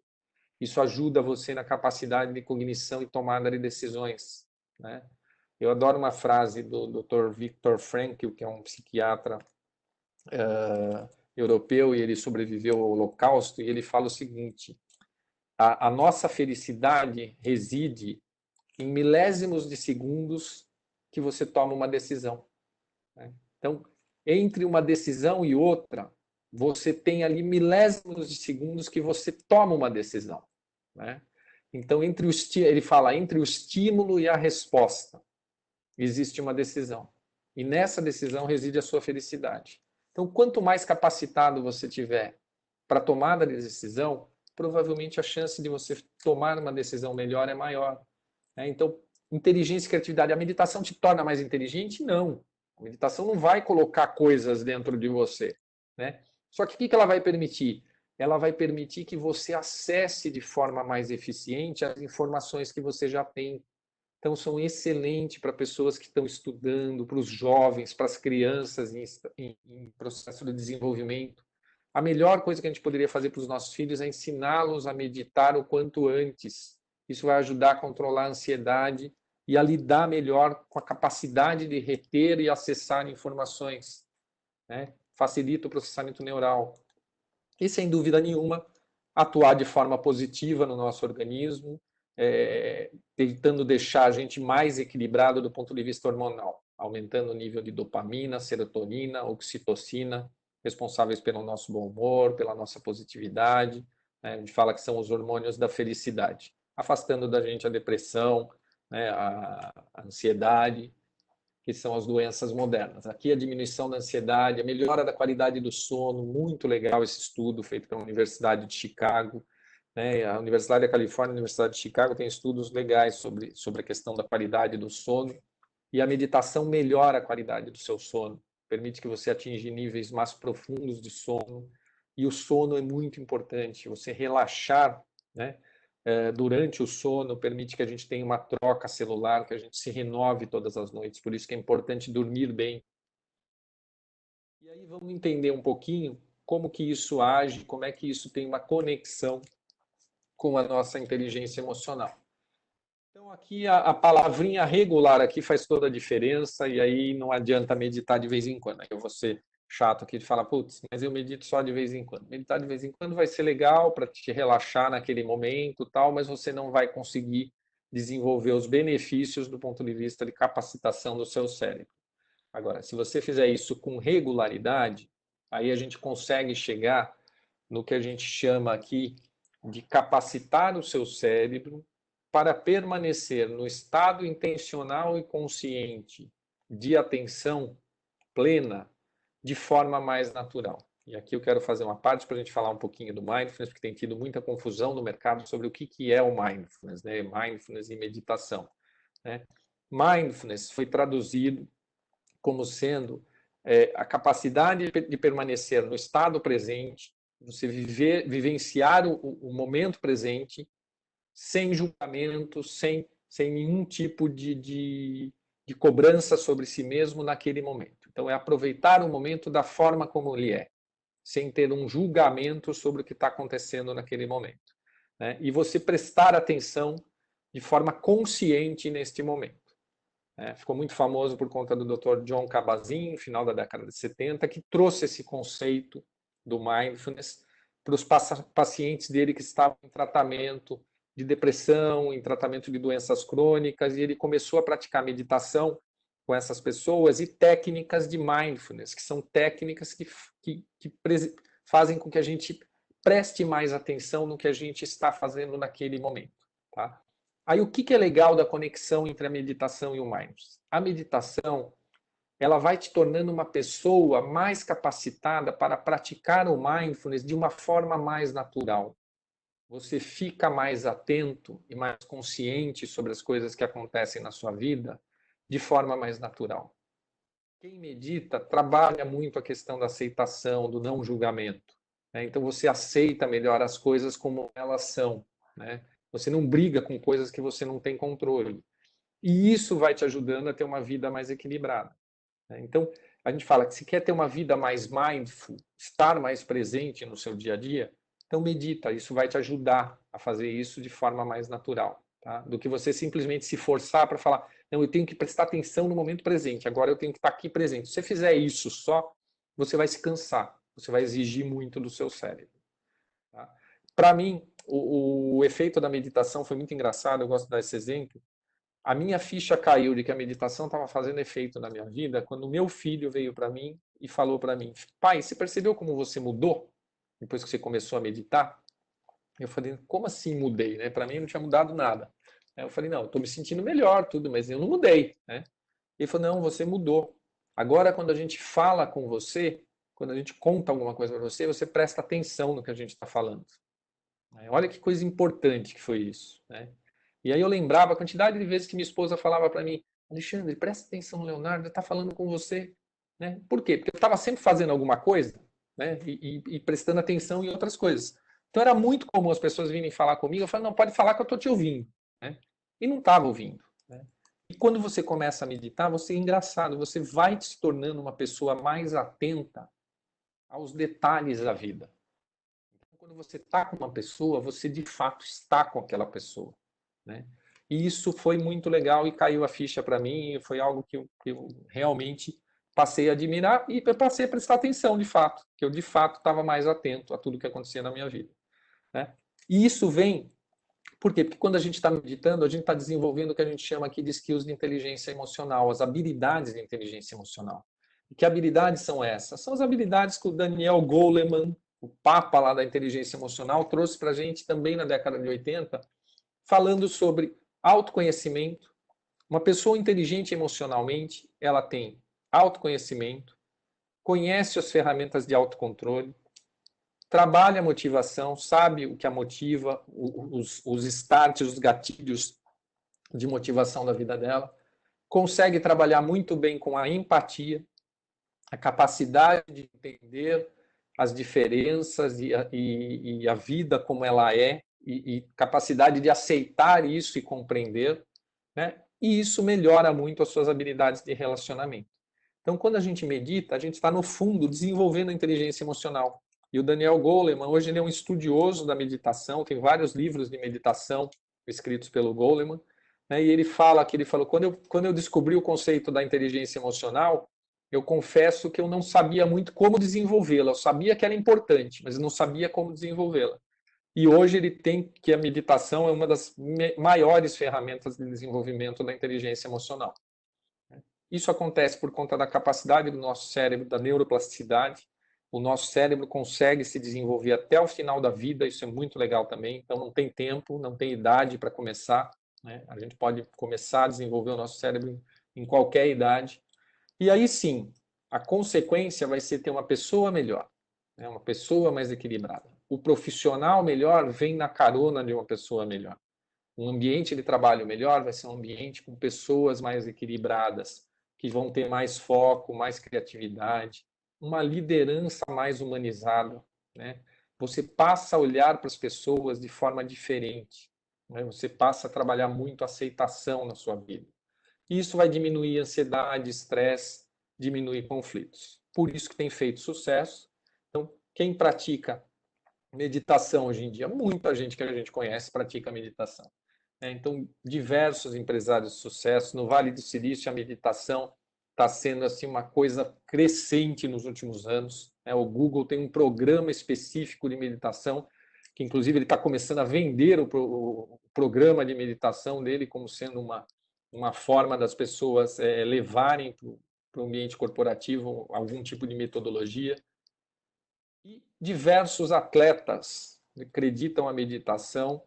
Isso ajuda você na capacidade de cognição e tomada de decisões, né? Eu adoro uma frase do Dr. Viktor Frankl, que é um psiquiatra europeu, e ele sobreviveu ao Holocausto, e ele fala o seguinte: a nossa felicidade reside em milésimos de segundos que você toma uma decisão, né? Então, entre uma decisão e outra, você tem ali milésimos de segundos que você toma uma decisão, né? Então, ele fala, entre o estímulo e a resposta, existe uma decisão. E nessa decisão reside a sua felicidade. Então, quanto mais capacitado você tiver para tomada de decisão, provavelmente a chance de você tomar uma decisão melhor é maior, né? Então, inteligência e criatividade. A meditação te torna mais inteligente? Não. A meditação não vai colocar coisas dentro de você, né? Só que o que ela vai permitir? Ela vai permitir que você acesse de forma mais eficiente as informações que você já tem. Então, são excelentes para pessoas que estão estudando, para os jovens, para as crianças em processo de desenvolvimento. A melhor coisa que a gente poderia fazer para os nossos filhos é ensiná-los a meditar o quanto antes. Isso vai ajudar a controlar a ansiedade e a lidar melhor com a capacidade de reter e acessar informações, né? Facilita o processamento neural. E, sem dúvida nenhuma, atuar de forma positiva no nosso organismo, tentando deixar a gente mais equilibrado do ponto de vista hormonal, aumentando o nível de dopamina, serotonina, oxitocina, responsáveis pelo nosso bom humor, pela nossa positividade, né? A gente fala que são os hormônios da felicidade, afastando da gente a depressão, né? a ansiedade, que são as doenças modernas. Aqui a diminuição da ansiedade, a melhora da qualidade do sono, muito legal esse estudo feito pela Universidade de Chicago, né? A Universidade da Califórnia e a Universidade de Chicago tem estudos legais sobre a questão da qualidade do sono, e a meditação melhora a qualidade do seu sono, permite que você atinja níveis mais profundos de sono, e o sono é muito importante, você relaxar, né? Durante o sono, permite que a gente tenha uma troca celular, que a gente se renove todas as noites, por isso que é importante dormir bem. E aí vamos entender um pouquinho como que isso age, como é que isso tem uma conexão com a nossa inteligência emocional. Então aqui a palavrinha regular aqui faz toda a diferença, e aí não adianta meditar de vez em quando. Aí eu vou ser chato aqui de falar, putz, mas eu medito só de vez em quando. Meditar de vez em quando vai ser legal para te relaxar naquele momento, tal, mas você não vai conseguir desenvolver os benefícios do ponto de vista de capacitação do seu cérebro. Agora, se você fizer isso com regularidade, aí a gente consegue chegar no que a gente chama aqui de capacitar o seu cérebro para permanecer no estado intencional e consciente de atenção plena de forma mais natural. E aqui eu quero fazer uma parte para a gente falar um pouquinho do mindfulness, porque tem tido muita confusão no mercado sobre o que é o mindfulness, né? Mindfulness e meditação, né? Mindfulness foi traduzido como sendo a capacidade de permanecer no estado presente, você vivenciar o momento presente, sem julgamento, sem nenhum tipo de cobrança sobre si mesmo naquele momento. Então, é aproveitar o momento da forma como ele é, sem ter um julgamento sobre o que está acontecendo naquele momento, né? E você prestar atenção de forma consciente neste momento. Ficou muito famoso por conta do Dr. John Kabat-Zinn, no final da década de 70, que trouxe esse conceito do mindfulness para os pacientes dele que estavam em tratamento de depressão, em tratamento de doenças crônicas, e ele começou a praticar meditação com essas pessoas e técnicas de mindfulness, que são técnicas que fazem com que a gente preste mais atenção no que a gente está fazendo naquele momento, tá? Aí o que é legal da conexão entre a meditação e o mindfulness? A meditação, ela vai te tornando uma pessoa mais capacitada para praticar o mindfulness de uma forma mais natural. Você fica mais atento e mais consciente sobre as coisas que acontecem na sua vida de forma mais natural. Quem medita trabalha muito a questão da aceitação, do não julgamento. Né? Então você aceita melhor as coisas como elas são. Né? Você não briga com coisas que você não tem controle. E isso vai te ajudando a ter uma vida mais equilibrada. Né? Então, a gente fala que se quer ter uma vida mais mindful, estar mais presente no seu dia a dia, então medita, isso vai te ajudar a fazer isso de forma mais natural, tá? Do que você simplesmente se forçar para falar, não, eu tenho que prestar atenção no momento presente, agora eu tenho que estar aqui presente. Se você fizer isso só, você vai se cansar, você vai exigir muito do seu cérebro. Tá? Para mim, o efeito da meditação foi muito engraçado, eu gosto de dar esse exemplo. A minha ficha caiu de que a meditação estava fazendo efeito na minha vida quando o meu filho veio para mim e falou para mim, pai, você percebeu como você mudou depois que você começou a meditar? Eu falei, como assim mudei? Né? Para mim não tinha mudado nada. Eu falei, não, estou me sentindo melhor, tudo, mas eu não mudei. Né? Ele falou, não, você mudou. Agora, quando a gente fala com você, quando a gente conta alguma coisa para você, você presta atenção no que a gente está falando. Olha que coisa importante que foi isso. Né? E aí eu lembrava a quantidade de vezes que minha esposa falava para mim, Alexandre, presta atenção no Leonardo, ele está falando com você. Né? Por quê? Porque eu estava sempre fazendo alguma coisa, né? e prestando atenção em outras coisas. Então era muito comum as pessoas virem falar comigo, eu falava, não, pode falar que eu estou te ouvindo. Né? E não estava ouvindo. Né? E quando você começa a meditar, você é engraçado, você vai se tornando uma pessoa mais atenta aos detalhes da vida. Então, quando você está com uma pessoa, você de fato está com aquela pessoa. Né? E isso foi muito legal e caiu a ficha para mim, foi algo que eu realmente passei a admirar e passei a prestar atenção de fato, que eu de fato estava mais atento a tudo que acontecia na minha vida. Né? E isso vem, por quê? Porque quando a gente está meditando, a gente está desenvolvendo o que a gente chama aqui de skills de inteligência emocional, as habilidades de inteligência emocional. E que habilidades são essas? São as habilidades que o Daniel Goleman, o papa lá da inteligência emocional, trouxe para a gente também na década de 80, falando sobre autoconhecimento. Uma pessoa inteligente emocionalmente, ela tem autoconhecimento, conhece as ferramentas de autocontrole, trabalha a motivação, sabe o que a motiva, os starts, os gatilhos de motivação da vida dela, consegue trabalhar muito bem com a empatia, a capacidade de entender as diferenças e a vida como ela é, e capacidade de aceitar isso e compreender, né? E isso melhora muito as suas habilidades de relacionamento. Então, quando a gente medita, a gente está, no fundo, desenvolvendo a inteligência emocional. E o Daniel Goleman, hoje ele é um estudioso da meditação, tem vários livros de meditação escritos pelo Goleman, né? E ele falou, quando eu descobri o conceito da inteligência emocional, eu confesso que eu não sabia muito como desenvolvê-la. Eu sabia que era importante, mas não sabia como desenvolvê-la. E hoje ele tem que a meditação é uma das maiores ferramentas de desenvolvimento da inteligência emocional. Isso acontece por conta da capacidade do nosso cérebro, da neuroplasticidade. O nosso cérebro consegue se desenvolver até o final da vida, isso é muito legal também. Então não tem tempo, não tem idade para começar. Né? A gente pode começar a desenvolver o nosso cérebro em qualquer idade. E aí sim, a consequência vai ser ter uma pessoa melhor, né? Uma pessoa mais equilibrada. O profissional melhor vem na carona de uma pessoa melhor. Um ambiente de trabalho melhor vai ser um ambiente com pessoas mais equilibradas, que vão ter mais foco, mais criatividade, uma liderança mais humanizada. Né? Você passa a olhar para as pessoas de forma diferente. Né? Você passa a trabalhar muito a aceitação na sua vida. Isso vai diminuir ansiedade, estresse, diminuir conflitos. Por isso que tem feito sucesso. Então, quem pratica meditação hoje em dia, muita gente que a gente conhece pratica meditação. Então, diversos empresários de sucesso, no Vale do Silício, a meditação está sendo assim uma coisa crescente nos últimos anos. O Google tem um programa específico de meditação, que inclusive ele está começando a vender o programa de meditação dele como sendo uma forma das pessoas levarem para o ambiente corporativo algum tipo de metodologia. E diversos atletas acreditam a meditação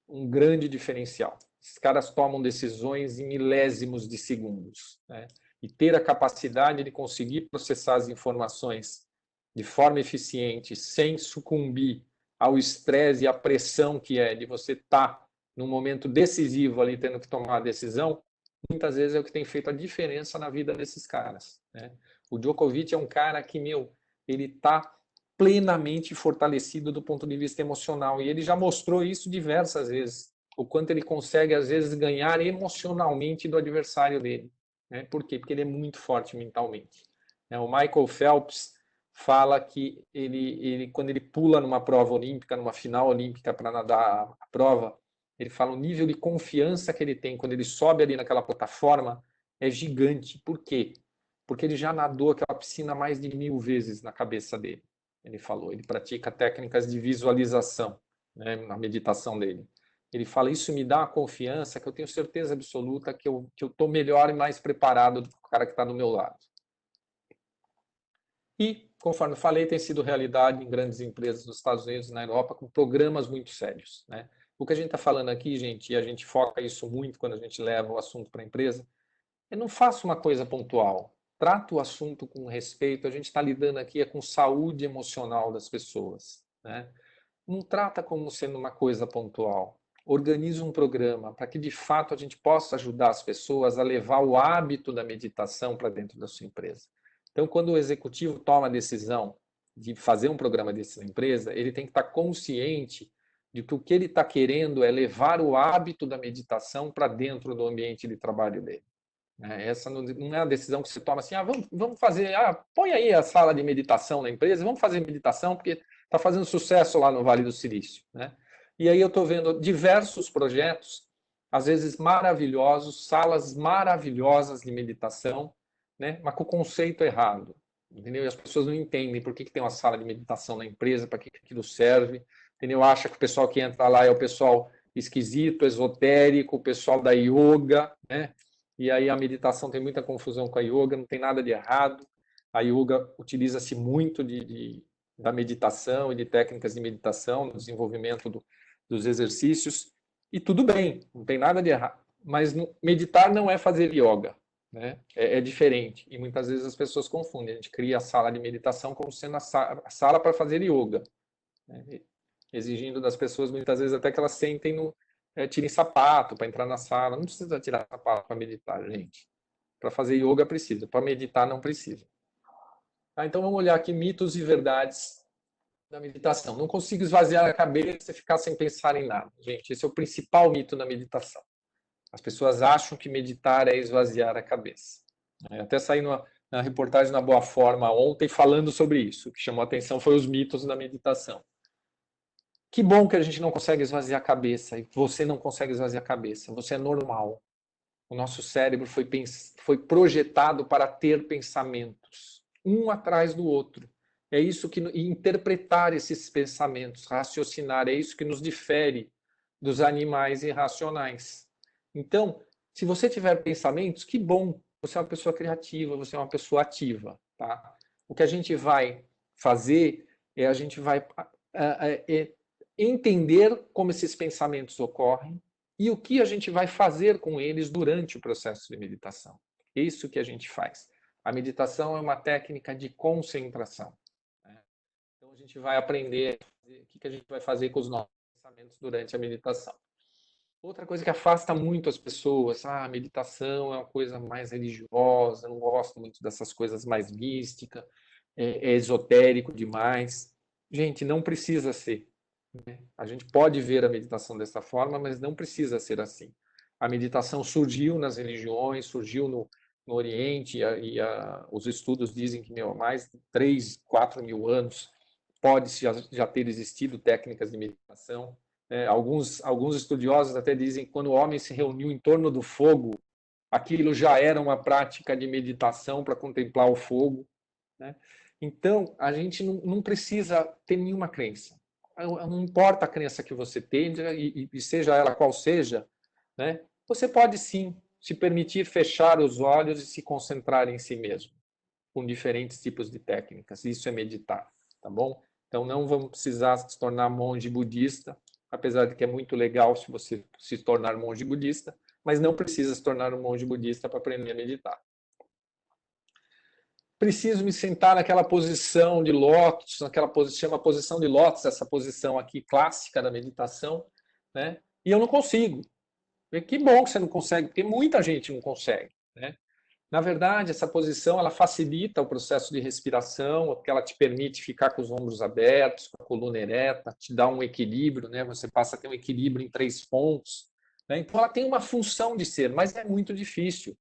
um grande diferencial. Esses caras tomam decisões em milésimos de segundos. Né? e ter a capacidade de conseguir processar as informações de forma eficiente, sem sucumbir ao estresse e à pressão que é de você estar num momento decisivo ali, tendo que tomar a decisão, muitas vezes é o que tem feito a diferença na vida desses caras, né? O Djokovic é um cara que, ele está plenamente fortalecido do ponto de vista emocional, e ele já mostrou isso diversas vezes, o quanto ele consegue, às vezes, ganhar emocionalmente do adversário dele, né? Por quê? Porque ele é muito forte mentalmente. O Michael Phelps fala que quando ele pula numa prova olímpica, numa final olímpica para nadar a prova, ele fala o nível de confiança que ele tem quando ele sobe ali naquela plataforma é gigante. Por quê? Porque ele já nadou aquela piscina mais de 1000 vezes na cabeça dele. Ele falou, ele pratica técnicas de visualização, né, na meditação dele. Ele fala, isso me dá uma confiança que eu tenho certeza absoluta que eu estou melhor e mais preparado do que o cara que está do meu lado. E, conforme eu falei, tem sido realidade em grandes empresas nos Estados Unidos e na Europa, com programas muito sérios, né? O que a gente está falando aqui, gente, e a gente foca isso muito quando a gente leva o assunto para a empresa, eu não faço uma coisa pontual. Trato o assunto com respeito. A gente está lidando aqui com saúde emocional das pessoas, né? Não trata como sendo uma coisa pontual. Organiza um programa para que, de fato, a gente possa ajudar as pessoas a levar o hábito da meditação para dentro da sua empresa. Então, quando o executivo toma a decisão de fazer um programa desse na empresa, ele tem que estar consciente de que o que ele está querendo é levar o hábito da meditação para dentro do ambiente de trabalho dele. Essa não é a decisão que você toma assim, vamos fazer, põe aí a sala de meditação na empresa, vamos fazer meditação porque está fazendo sucesso lá no Vale do Silício, né? E aí eu estou vendo diversos projetos, às vezes maravilhosos, salas maravilhosas de meditação, né? Mas com o conceito errado, entendeu? E as pessoas não entendem por que tem uma sala de meditação na empresa, para que aquilo serve, entendeu? Acha que o pessoal que entra lá é o pessoal esquisito, esotérico, o pessoal da yoga, né? E aí a meditação tem muita confusão com a yoga, não tem nada de errado. A yoga utiliza-se muito da meditação e de técnicas de meditação no desenvolvimento dos exercícios. E tudo bem, não tem nada de errado. Mas meditar não é fazer yoga, né? É diferente. E muitas vezes as pessoas confundem. A gente cria a sala de meditação como sendo a sala para fazer yoga, né? Exigindo das pessoas, muitas vezes, até que elas sentem tirem sapato para entrar na sala. Não precisa tirar sapato para meditar, gente. Para fazer yoga precisa, para meditar não precisa. Então vamos olhar aqui mitos e verdades da meditação. Não consigo esvaziar a cabeça e ficar sem pensar em nada. Gente, esse é o principal mito da meditação. As pessoas acham que meditar é esvaziar a cabeça. Eu até saí na reportagem na Boa Forma ontem falando sobre isso. O que chamou a atenção foi os mitos da meditação. Que bom que a gente não consegue esvaziar a cabeça, e você não consegue esvaziar a cabeça, você é normal. O nosso cérebro foi projetado para ter pensamentos, um atrás do outro. É isso que interpretar esses pensamentos, raciocinar, é isso que nos difere dos animais irracionais. Então, se você tiver pensamentos, que bom, você é uma pessoa criativa, você é uma pessoa ativa, tá? O que a gente vai fazer é a gente vai entender como esses pensamentos ocorrem e o que a gente vai fazer com eles durante o processo de meditação. É isso que a gente faz. A meditação é uma técnica de concentração, né? Então a gente vai aprender o que a gente vai fazer com os nossos pensamentos durante a meditação. Outra coisa que afasta muito as pessoas, a meditação é uma coisa mais religiosa, eu não gosto muito dessas coisas mais místicas, é esotérico demais. Gente, não precisa ser. A gente pode ver a meditação dessa forma, mas não precisa ser assim. A meditação surgiu nas religiões, surgiu no Oriente, os estudos dizem que há mais de 3, 4 mil anos pode já ter existido técnicas de meditação. Alguns estudiosos até dizem que quando o homem se reuniu em torno do fogo, aquilo já era uma prática de meditação para contemplar o fogo, né? Então, a gente não precisa ter nenhuma crença. Não importa a crença que você tenha, e seja ela qual seja, né? Você pode sim se permitir fechar os olhos e se concentrar em si mesmo, com diferentes tipos de técnicas. Isso é meditar, tá bom? Então não vamos precisar se tornar monge budista, apesar de que é muito legal se você se tornar monge budista, mas não precisa se tornar um monge budista para aprender a meditar. preciso me sentar naquela posição de lótus, naquela posição, chama posição de lótus, essa posição aqui clássica da meditação, né? E eu não consigo. E que bom que você não consegue, porque muita gente não consegue, né? Na verdade, essa posição ela facilita o processo de respiração, porque ela te permite ficar com os ombros abertos, com a coluna ereta, te dá um equilíbrio, né? Você passa a ter um equilíbrio em 3 pontos, né? Então, ela tem uma função de ser, mas é muito difícil.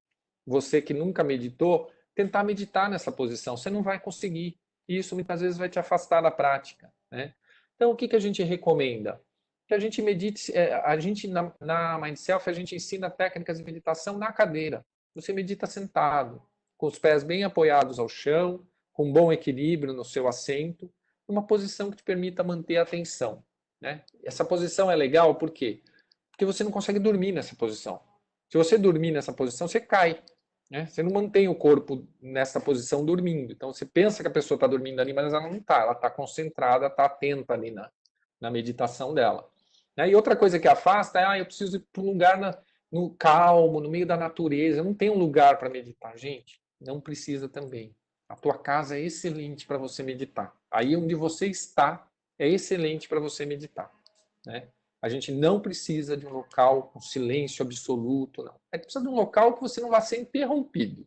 Você que nunca meditou, tentar meditar nessa posição, você não vai conseguir. E isso muitas vezes vai te afastar da prática, né? Então, o que a gente recomenda? Que a gente medite, a gente na Mindself, a gente ensina técnicas de meditação na cadeira. Você medita sentado, com os pés bem apoiados ao chão, com um bom equilíbrio no seu assento, uma posição que te permita manter a atenção, né? Essa posição é legal por quê? Porque você não consegue dormir nessa posição. Se você dormir nessa posição, você cai, né? Você não mantém o corpo nessa posição dormindo. Então, você pensa que a pessoa está dormindo ali, mas ela não está. Ela está concentrada, está atenta ali na meditação dela. E outra coisa que afasta é, eu preciso ir para um lugar no calmo, no meio da natureza. Eu não tenho um lugar para meditar. Gente, não precisa também. A tua casa é excelente para você meditar. Aí onde você está é excelente para você meditar, né? A gente não precisa de um local com silêncio absoluto, não. A gente precisa de um local que você não vá ser interrompido,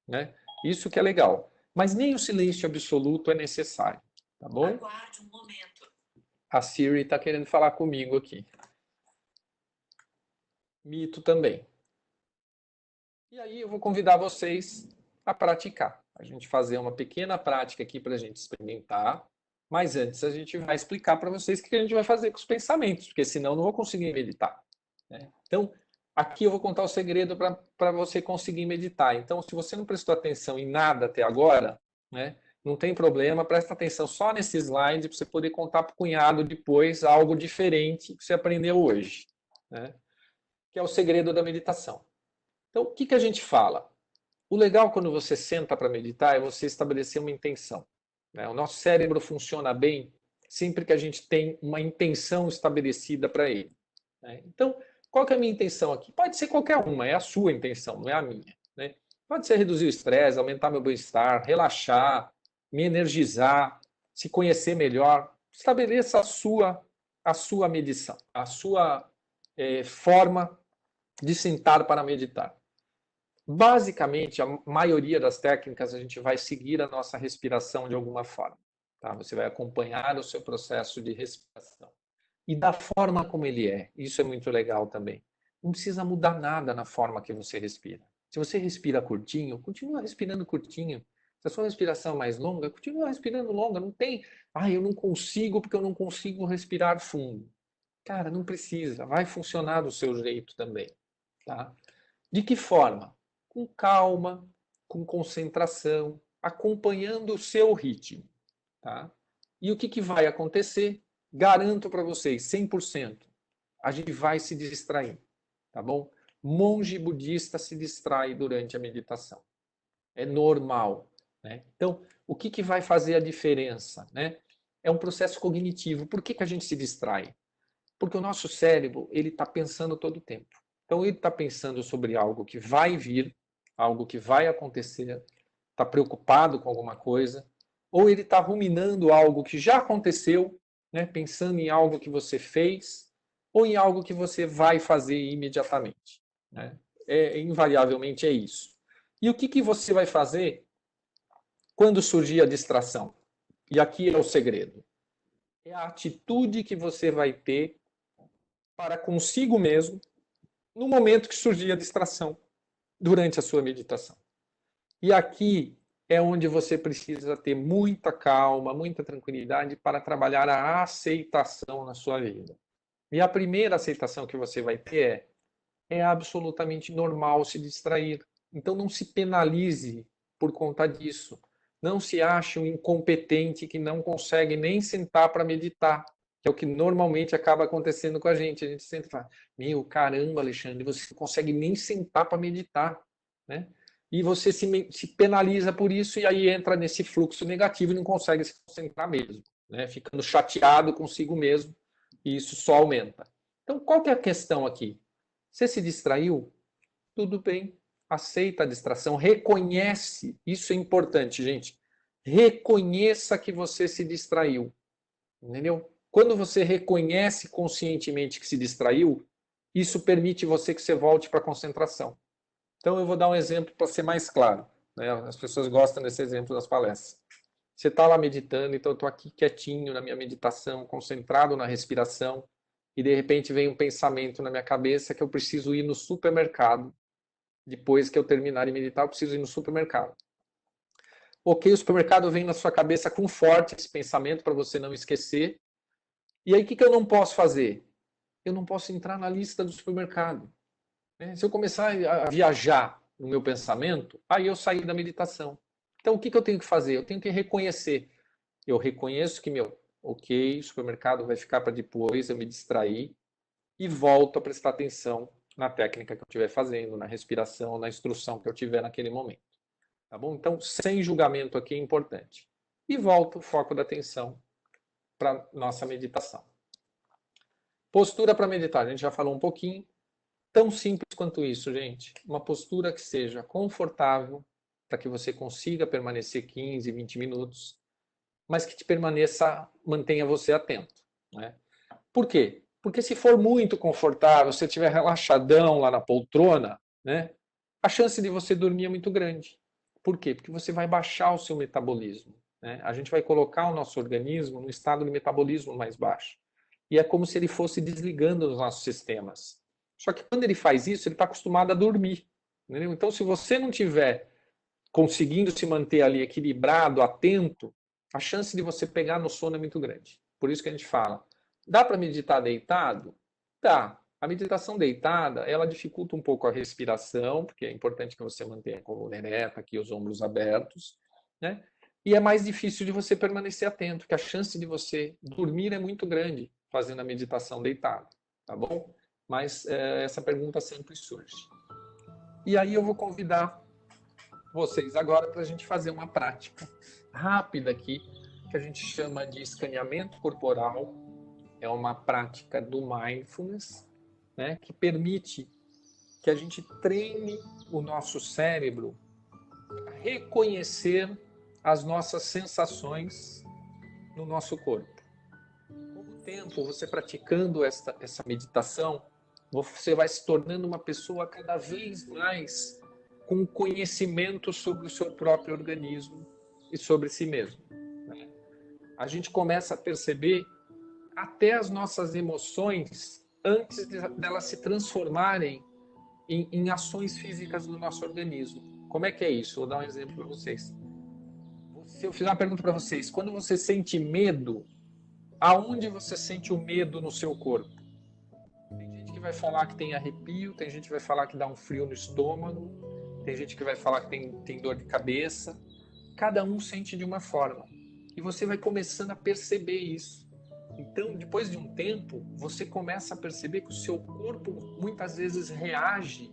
né? Isso que é legal. Mas nem o silêncio absoluto é necessário, tá bom? Aguarde um momento. A Siri está querendo falar comigo aqui. Mito também. E aí eu vou convidar vocês a praticar. A gente fazer uma pequena prática aqui para a gente experimentar. Mas antes a gente vai explicar para vocês o que a gente vai fazer com os pensamentos, porque senão eu não vou conseguir meditar, né? Então, aqui eu vou contar o segredo para você conseguir meditar. Então, se você não prestou atenção em nada até agora, né, não tem problema, presta atenção só nesse slide para você poder contar para o cunhado depois algo diferente que você aprendeu hoje, né, que é o segredo da meditação. Então, o que a gente fala? O legal quando você senta para meditar é você estabelecer uma intenção. O nosso cérebro funciona bem sempre que a gente tem uma intenção estabelecida para ele. Então, qual que é a minha intenção aqui? Pode ser qualquer uma, é a sua intenção, não é a minha, né? Pode ser reduzir o estresse, aumentar meu bem-estar, relaxar, me energizar, se conhecer melhor. Estabeleça a sua medição, a sua forma de sentar para meditar. Basicamente, a maioria das técnicas a gente vai seguir a nossa respiração de alguma forma, tá? Você vai acompanhar o seu processo de respiração. E da forma como ele é. Isso é muito legal também. Não precisa mudar nada na forma que você respira. Se você respira curtinho, continua respirando curtinho. Se a sua respiração é mais longa, continua respirando longa. Não tem, eu não consigo porque eu não consigo respirar fundo. Cara, não precisa. Vai funcionar do seu jeito também, tá? De que forma? Com calma, com concentração, acompanhando o seu ritmo, tá? E o que vai acontecer? Garanto para vocês, 100%, a gente vai se distrair, tá bom? Monge budista se distrai durante a meditação. É normal, né? Então, o que vai fazer a diferença, né? É um processo cognitivo. Por que a gente se distrai? Porque o nosso cérebro, ele está pensando todo o tempo. Então, ele está pensando sobre algo que vai vir, algo que vai acontecer, está preocupado com alguma coisa, ou ele está ruminando algo que já aconteceu, né, pensando em algo que você fez, ou em algo que você vai fazer imediatamente, né? Invariavelmente é isso. E o que você vai fazer quando surgir a distração? E aqui é o segredo. É a atitude que você vai ter para consigo mesmo no momento que surgir a distração, durante a sua meditação. E aqui é onde você precisa ter muita calma, muita tranquilidade para trabalhar a aceitação na sua vida. E a primeira aceitação que você vai ter é absolutamente normal se distrair. Então não se penalize por conta disso. Não se ache um incompetente que não consegue nem sentar para meditar, que é o que normalmente acaba acontecendo com a gente. A gente sempre fala, meu, caramba, Alexandre, você não consegue nem sentar para meditar, né? E você se penaliza por isso e aí entra nesse fluxo negativo e não consegue se concentrar mesmo, né? Ficando chateado consigo mesmo e isso só aumenta. Então, qual que é a questão aqui? Você se distraiu? Tudo bem. aceita a distração, reconhece, isso é importante, gente. Reconheça que você se distraiu, entendeu? Quando você reconhece conscientemente que se distraiu, isso permite você que você volte para a concentração. Então eu vou dar um exemplo para ser mais claro, né? As pessoas gostam desse exemplo das palestras. Você está lá meditando, então eu estou aqui quietinho na minha meditação, concentrado na respiração, e de repente vem um pensamento na minha cabeça que eu preciso ir no supermercado. Depois que eu terminar de meditar, eu preciso ir no supermercado. Ok, o supermercado vem na sua cabeça com forte esse pensamento para você não esquecer. E aí o que eu não posso fazer? Eu não posso entrar na lista do supermercado. Se eu começar a viajar no meu pensamento, aí eu saí da meditação. Então o que eu tenho que fazer? Eu tenho que reconhecer. Eu reconheço que, ok, o supermercado vai ficar para depois, eu me distraí e volto a prestar atenção na técnica que eu estiver fazendo, na respiração, na instrução que eu tiver naquele momento. Tá bom? Então, sem julgamento aqui é importante. E volto o foco da atenção para nossa meditação. Postura para meditar, a gente já falou um pouquinho. Tão simples quanto isso, gente. Uma postura que seja confortável, para que você consiga permanecer 15, 20 minutos, mas que te mantenha você atento. Né? Por quê? Porque se for muito confortável, se estiver relaxadão lá na poltrona, né, a chance de você dormir é muito grande. Por quê? Porque você vai baixar o seu metabolismo. Né? A gente vai colocar o nosso organismo no estado de metabolismo mais baixo. E é como se ele fosse desligando os nossos sistemas. Só que quando ele faz isso, ele está acostumado a dormir. Entendeu? Então, se você não tiver conseguindo se manter ali equilibrado, atento, a chance de você pegar no sono é muito grande. Por isso que a gente fala, dá para meditar deitado? Dá. A meditação deitada, ela dificulta um pouco a respiração, porque é importante que você mantenha a coluna ereta, aqui os ombros abertos, né? E é mais difícil de você permanecer atento, porque a chance de você dormir é muito grande fazendo a meditação deitado, tá bom? Mas essa pergunta sempre surge. E aí eu vou convidar vocês agora para a gente fazer uma prática rápida aqui, que a gente chama de escaneamento corporal. É uma prática do mindfulness, né, que permite que a gente treine o nosso cérebro a reconhecer as nossas sensações no nosso corpo. Com o tempo, você praticando essa meditação, você vai se tornando uma pessoa cada vez mais com conhecimento sobre o seu próprio organismo e sobre si mesmo. Né? A gente começa a perceber até as nossas emoções antes delas se transformarem em ações físicas do nosso organismo. Como é que é isso? Vou dar um exemplo para vocês. Se eu fizer uma pergunta para vocês, quando você sente medo, aonde você sente o medo no seu corpo? Tem gente que vai falar que tem arrepio, tem gente que vai falar que dá um frio no estômago, tem gente que vai falar que tem dor de cabeça. Cada um sente de uma forma. E você vai começando a perceber isso. Então, depois de um tempo, você começa a perceber que o seu corpo muitas vezes reage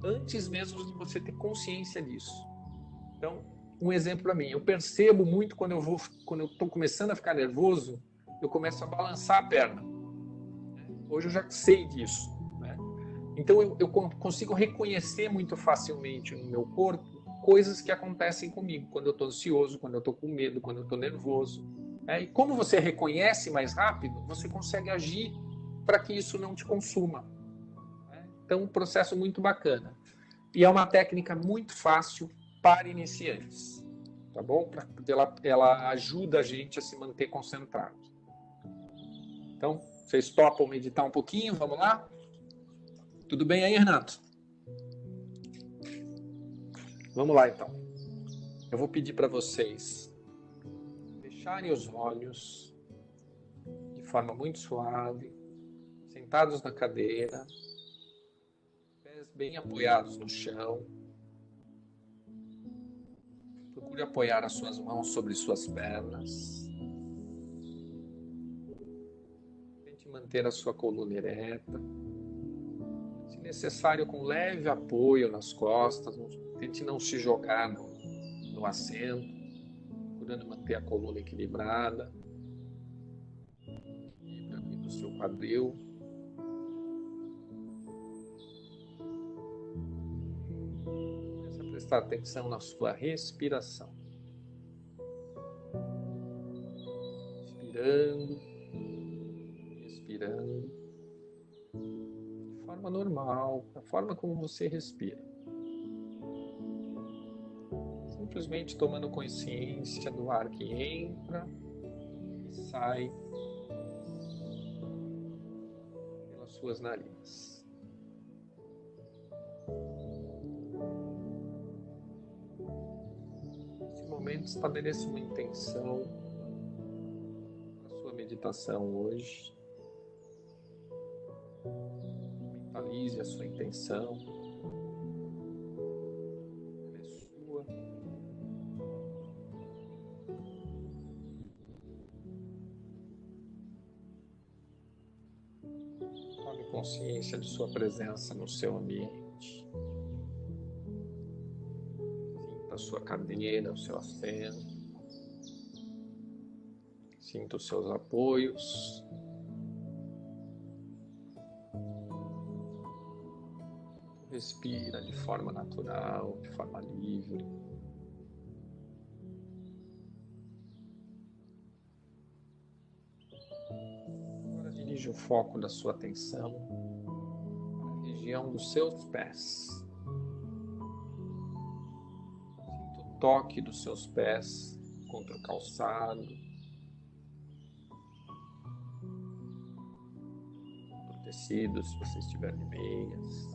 antes mesmo de você ter consciência disso. Então, um exemplo para mim, eu percebo muito quando eu estou começando a ficar nervoso, eu começo a balançar a perna. Hoje eu já sei disso. Né? Então, eu consigo reconhecer muito facilmente no meu corpo coisas que acontecem comigo, quando eu estou ansioso, quando eu estou com medo, quando eu estou nervoso. E como você reconhece mais rápido, você consegue agir para que isso não te consuma. Então, um processo muito bacana. E é uma técnica muito fácil para iniciantes, tá bom? Porque ela ajuda a gente a se manter concentrado. Então, vocês topam meditar um pouquinho? Vamos lá? Tudo bem aí, Renato? Vamos lá, então. Eu vou pedir para vocês fecharem os olhos de forma muito suave, sentados na cadeira, pés bem apoiados no chão. Procure apoiar as suas mãos sobre suas pernas. Tente manter a sua coluna ereta. Se necessário, com leve apoio nas costas. Tente não se jogar no assento, procurando manter a coluna equilibrada. Equilíbrio aqui do seu quadril. prestar atenção na sua respiração. Inspirando, expirando, de forma normal, da forma como você respira. Simplesmente tomando consciência do ar que entra e sai pelas suas narinas. Nesse momento, estabeleça uma intenção para a sua meditação hoje. Mentalize a sua intenção. Ela é sua. Tome consciência de sua presença no seu ambiente. Sinta a sua cadeira, o seu assento. Sinta os seus apoios. Respira de forma natural, de forma livre. Agora dirija o foco da sua atenção para a região dos seus pés. Sinta o toque dos seus pés contra o calçado, contra o tecido, se você estiver de meias.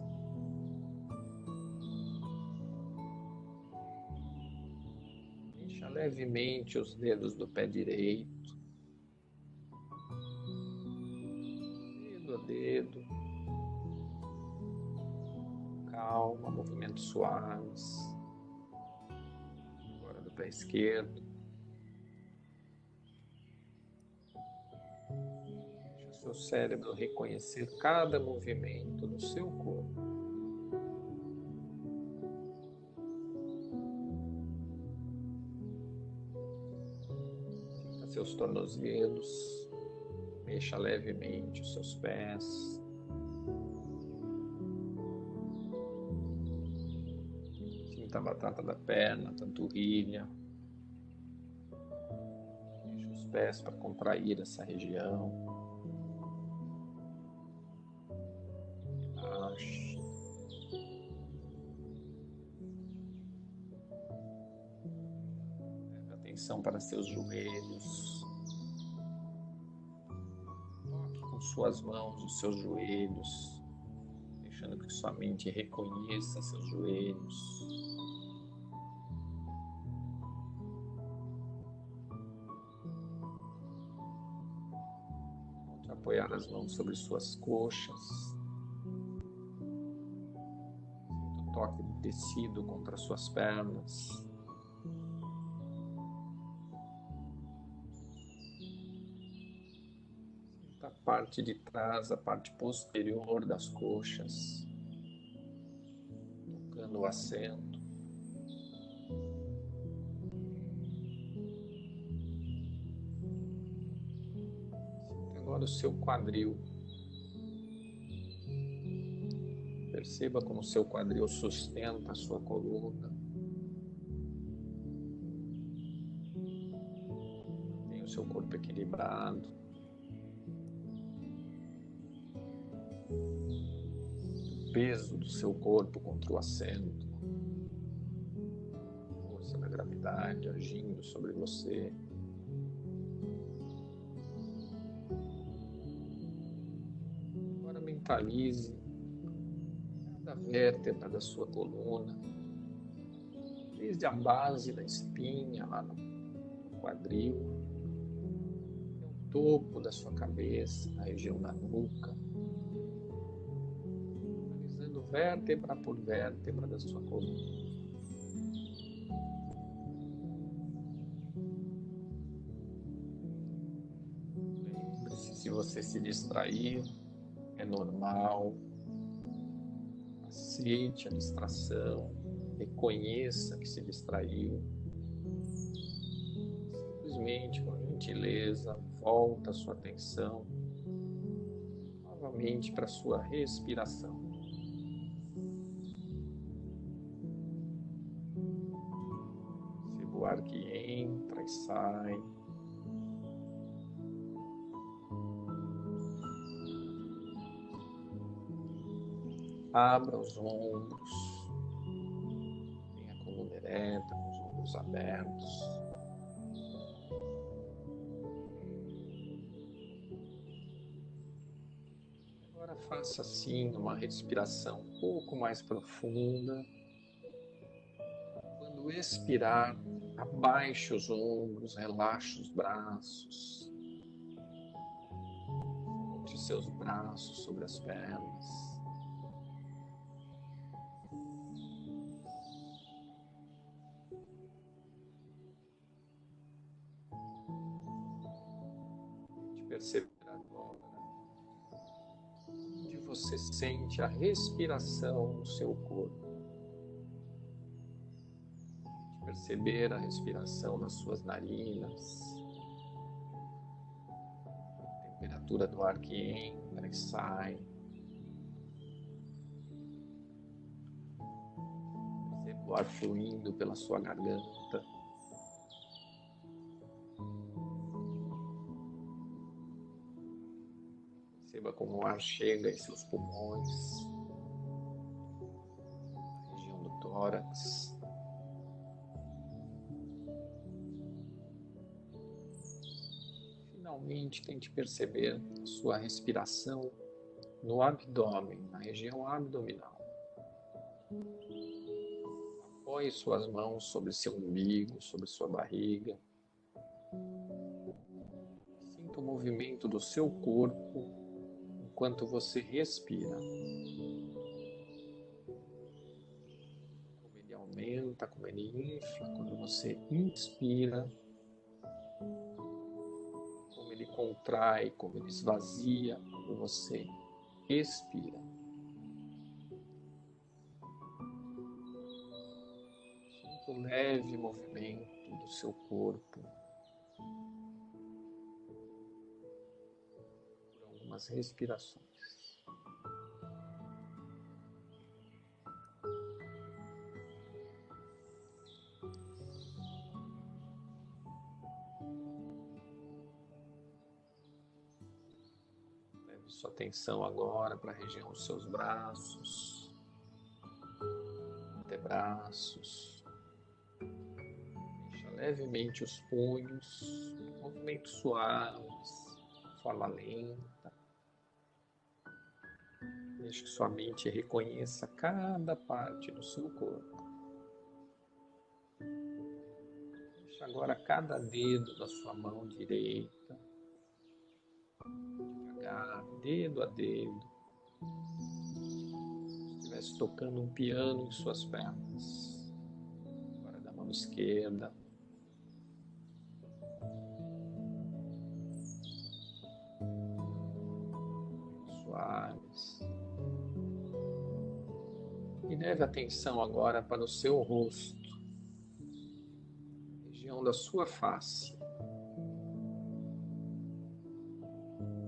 Mexa levemente os dedos do pé direito, dedo a dedo, calma, movimentos suaves. Agora do pé esquerdo. Deixa o seu cérebro reconhecer cada movimento do seu corpo. Sinta seus tornozelos, mexa levemente os seus pés. Sinta a batata da perna, a panturrilha. Mexa os pés para contrair essa região. Relaxe. Leve atenção para seus joelhos. Toque com suas mãos os seus joelhos, deixando que sua mente reconheça seus joelhos. Volte a apoiar as mãos sobre suas coxas. Sinta o toque do tecido contra suas pernas. Sinta a parte de trás, a parte posterior das coxas, tocando o assento. Sinta agora o seu quadril. Perceba como o seu quadril sustenta a sua coluna. Tem o seu corpo equilibrado. O peso do seu corpo contra o assento. A força da gravidade agindo sobre você. Agora mentalize cada vértebra da sua coluna, desde a base da espinha, lá no quadril, até o topo da sua cabeça, na região da nuca, analisando vértebra por vértebra da sua coluna. Lembre-se, se você se distrair, é normal. Aceite a distração, reconheça que se distraiu. Simplesmente, com gentileza, volta a sua atenção novamente para a sua respiração. ar que entra e sai. Abra os ombros, tenha a coluna ereta, com os ombros abertos. Agora faça assim uma respiração um pouco mais profunda. Quando expirar, abaixe os ombros, relaxe os braços. Bote seus braços sobre as pernas. Perceber agora onde você sente a respiração no seu corpo. Perceber a respiração nas suas narinas, a temperatura do ar que entra e sai. Perceba o ar fluindo pela sua garganta. Perceba como o ar chega em seus pulmões, na região do tórax. Finalmente, tente perceber a sua respiração no abdômen, na região abdominal. Apoie suas mãos sobre seu umbigo, sobre sua barriga. Sinta o movimento do seu corpo enquanto você respira. Como ele aumenta, como ele infla quando você inspira. Como ele contrai, como ele esvazia quando você expira. Sinta o leve movimento do seu corpo. Algumas respirações. Leve sua atenção agora para a região dos seus braços, antebraços. Mexa levemente os punhos, movimentos suaves, de forma lenta. Deixe que sua mente reconheça cada parte do seu corpo. Deixe agora cada dedo da sua mão direita, devagar, dedo a dedo, como se estivesse tocando um piano em suas pernas. Agora da mão esquerda. Suaves. E leve atenção agora para o seu rosto, região da sua face.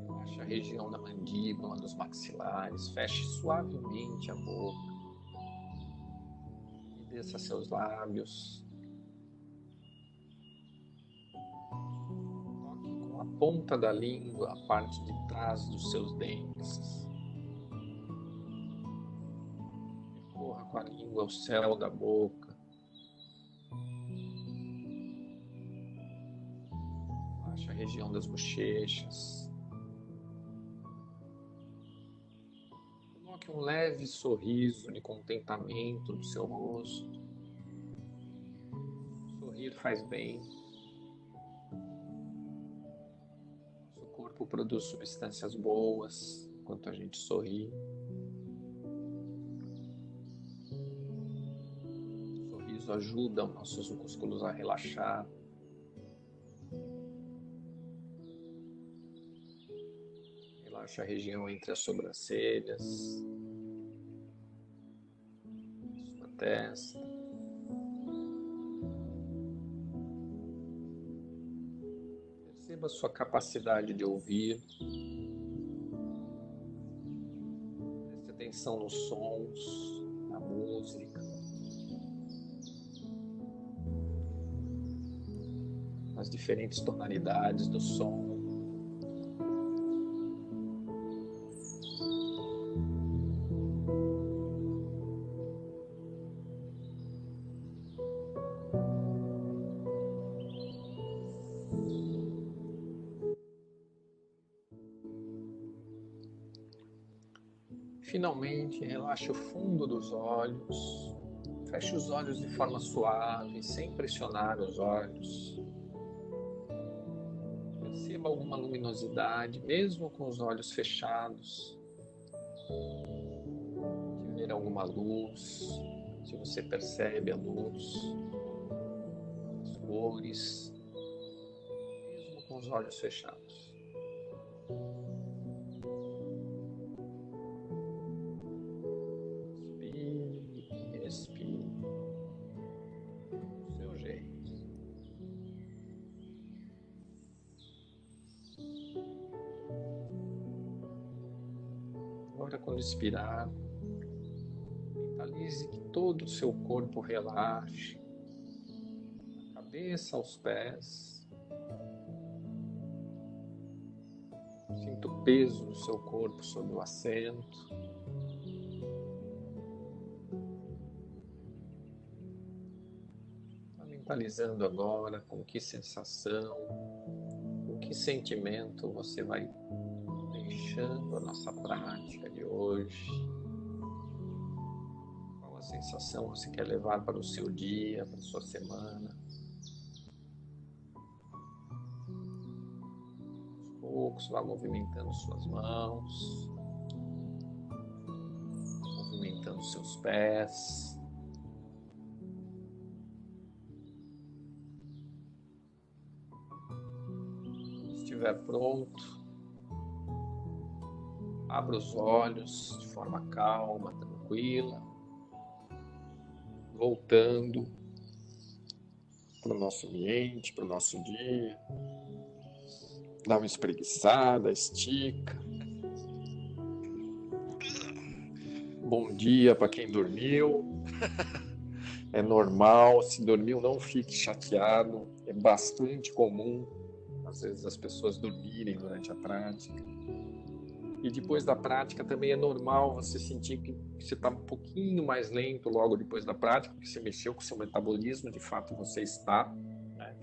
Relaxe a região da mandíbula, dos maxilares, feche suavemente a boca e desça seus lábios. Toque com a ponta da língua a parte de trás dos seus dentes. Com a língua ao céu da boca. Relaxa a região das bochechas. Coloque um leve sorriso de contentamento no seu rosto. Sorrir faz bem. Nosso corpo produz substâncias boas enquanto a gente sorri. Isso ajuda os nossos músculos a relaxar. Relaxa a região entre as sobrancelhas, sua testa. Perceba a sua capacidade de ouvir. Preste atenção nos sons, na música. as diferentes tonalidades do som. Finalmente, relaxe o fundo dos olhos. Feche os olhos de forma suave, sem pressionar os olhos. Perceba alguma luminosidade, mesmo com os olhos fechados. De ver alguma luz, se você percebe a luz, as cores, mesmo com os olhos fechados. Respire do seu jeito. Agora, quando expirar, mentalize que todo o seu corpo relaxe, da cabeça aos pés. Sinta o peso do seu corpo sobre o assento. Mentalizando agora com que sensação, com que sentimento você vai deixando a nossa prática de hoje. Qual a sensação você quer levar para o seu dia, para a sua semana. Aos poucos, vá movimentando suas mãos, movimentando seus pés. Estiver pronto, abra os olhos de forma calma, tranquila, voltando para o nosso ambiente, para o nosso dia. Dá uma espreguiçada, estica. Bom dia para quem dormiu. É normal, se dormiu, não fique chateado, é bastante comum. Às vezes as pessoas dormirem durante a prática. E depois da prática também é normal você sentir que você está um pouquinho mais lento logo depois da prática, porque você mexeu com o seu metabolismo, de fato você está. Né?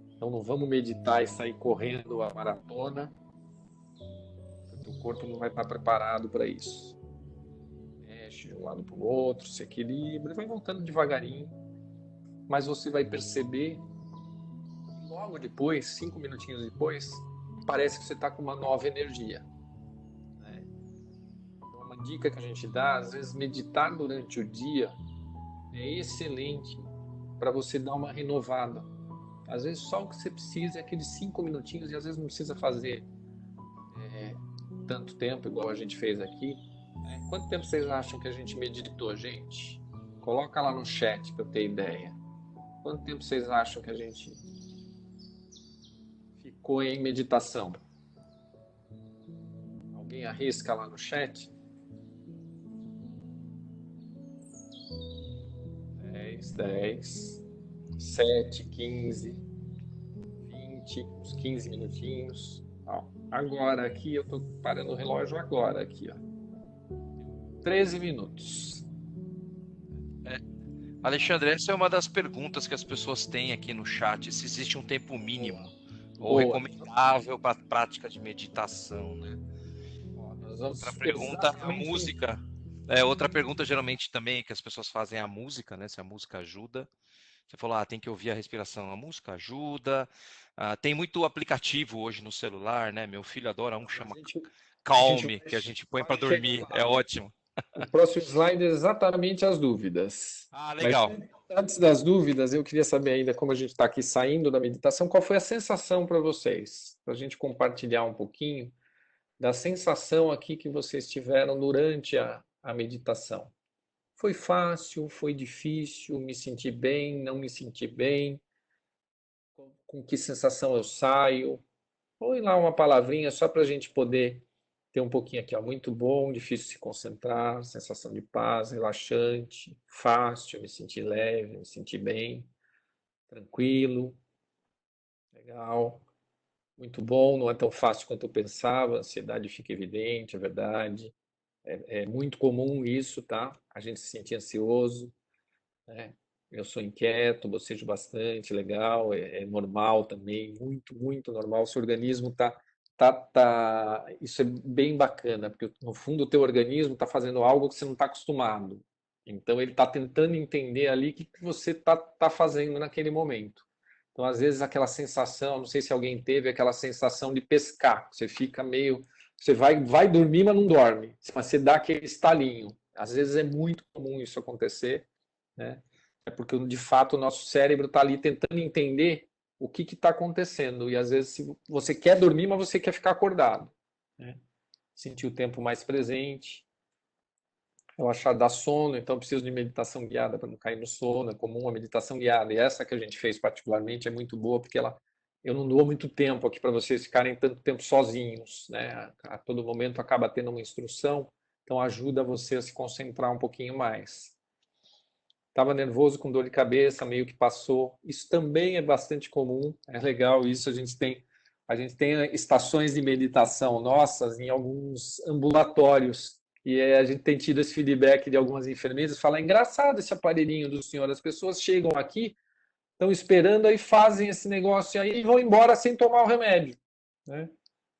Então não vamos meditar e sair correndo a maratona, porque o corpo não vai estar preparado para isso. Mexe de um lado para o outro, se equilibra, vai voltando devagarinho, mas você vai perceber logo depois, 5 minutinhos depois, parece que você está com uma nova energia. Né? Então, uma dica que a gente dá, às vezes meditar durante o dia é excelente para você dar uma renovada. Às vezes só o que você precisa é aqueles 5 minutinhos e às vezes não precisa fazer tanto tempo igual a gente fez aqui. Né? Quanto tempo vocês acham que a gente meditou, gente? Coloca lá no chat para eu ter ideia. Quanto tempo vocês acham que a gente ficou em meditação? Alguém arrisca lá no chat? 10, 7, 15, 20, uns 15 minutinhos. Ó, agora aqui, eu tô parando o relógio agora aqui, ó. 13 minutos. Alexandre, essa é uma das perguntas que as pessoas têm aqui no chat, se existe um tempo mínimo ou Boa. recomendável para a prática de meditação, né? Nós vamos Outra pergunta, a exatamente música. Outra pergunta geralmente também que as pessoas fazem é a música, né? Se a música ajuda. Você falou, tem que ouvir a respiração. A música ajuda. Tem muito aplicativo hoje no celular, né? Meu filho adora um que chama Calm, que a gente põe para dormir. É ótimo. O próximo slide é exatamente as dúvidas. Legal. Mas antes das dúvidas, eu queria saber ainda, como a gente está aqui saindo da meditação, qual foi a sensação para vocês? Para a gente compartilhar um pouquinho da sensação aqui que vocês tiveram durante a meditação. Foi fácil? Foi difícil? Me senti bem? Não me senti bem? Com que sensação eu saio? Põe lá uma palavrinha só para a gente poder ter um pouquinho aqui, ó. Muito bom, difícil se concentrar, sensação de paz, relaxante, fácil, me senti leve, me senti bem, tranquilo. Legal. Muito bom, não é tão fácil quanto eu pensava, a ansiedade fica evidente, é verdade. É muito comum isso, tá? A gente se sentir ansioso, né? Eu sou inquieto, bocejo bastante, legal, é normal também, muito, muito normal. O seu organismo isso é bem bacana, porque no fundo o teu organismo está fazendo algo que você não está acostumado. Então ele está tentando entender ali o que você tá fazendo naquele momento. Então, às vezes, aquela sensação, não sei se alguém teve aquela sensação de pescar, você fica meio. Você vai dormir, mas não dorme. Mas você dá aquele estalinho. Às vezes é muito comum isso acontecer, né? É porque, de fato, o nosso cérebro está ali tentando entender o que está acontecendo. E às vezes se você quer dormir, mas você quer ficar acordado, né? Sentir o tempo mais presente. Relaxar, dá sono, então preciso de meditação guiada para não cair no sono. É comum a meditação guiada. E essa que a gente fez particularmente é muito boa, porque eu não dou muito tempo aqui para vocês ficarem tanto tempo sozinhos, né? A todo momento acaba tendo uma instrução, então ajuda você a se concentrar um pouquinho mais. Estava nervoso, com dor de cabeça, meio que passou. Isso também é bastante comum, é legal isso. A gente tem estações de meditação nossas em alguns ambulatórios. E a gente tem tido esse feedback de algumas enfermeiras, fala, é engraçado esse aparelhinho do senhor, as pessoas chegam aqui, estão esperando, aí fazem esse negócio aí e vão embora sem tomar o remédio, né?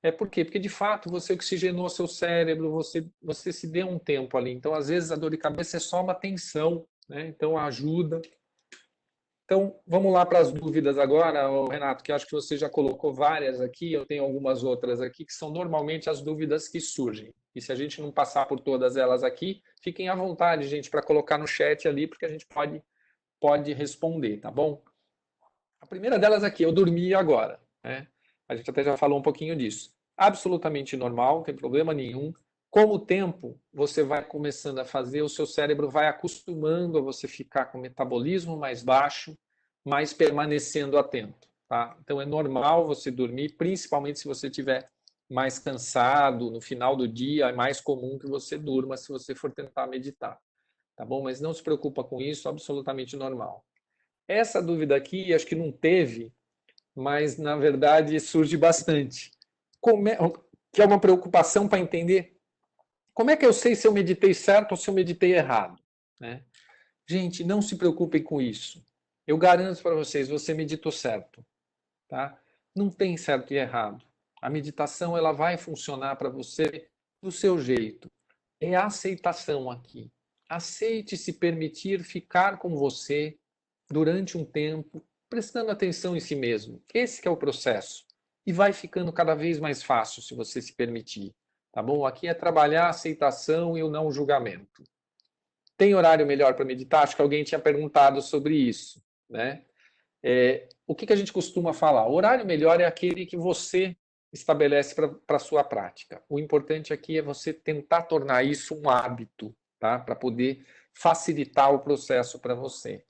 É por quê? Porque de fato você oxigenou seu cérebro, você se deu um tempo ali. Então, às vezes, a dor de cabeça é só uma tensão, né? Então, ajuda. Então, vamos lá para as dúvidas agora, Renato, que acho que você já colocou várias aqui, eu tenho algumas outras aqui, que são normalmente as dúvidas que surgem. E se a gente não passar por todas elas aqui, fiquem à vontade, gente, para colocar no chat ali, porque a gente pode responder, tá bom? A primeira delas aqui, eu dormi agora, né? A gente até já falou um pouquinho disso. Absolutamente normal, não tem problema nenhum. Com o tempo, você vai começando a fazer, o seu cérebro vai acostumando a você ficar com o metabolismo mais baixo, mas permanecendo atento, tá? Então é normal você dormir, principalmente se você estiver mais cansado no final do dia, é mais comum que você durma se você for tentar meditar, tá bom? Mas não se preocupa com isso, absolutamente normal. Essa dúvida aqui, acho que não teve, mas na verdade surge bastante. Que é uma preocupação para entender como é que eu sei se eu meditei certo ou se eu meditei errado, né? Gente, não se preocupem com isso. Eu garanto para vocês, você meditou certo, tá? Não tem certo e errado. A meditação ela vai funcionar para você do seu jeito. É a aceitação aqui. Aceite se permitir ficar com você durante um tempo, prestando atenção em si mesmo. Esse que é o processo. E vai ficando cada vez mais fácil se você se permitir. Tá bom? Aqui é trabalhar a aceitação e o não julgamento. Tem horário melhor para meditar? Acho que alguém tinha perguntado sobre isso, né? O que a gente costuma falar? O horário melhor é aquele que você estabelece para a sua prática. O importante aqui é você tentar tornar isso um hábito, tá? Para poder facilitar o processo para você.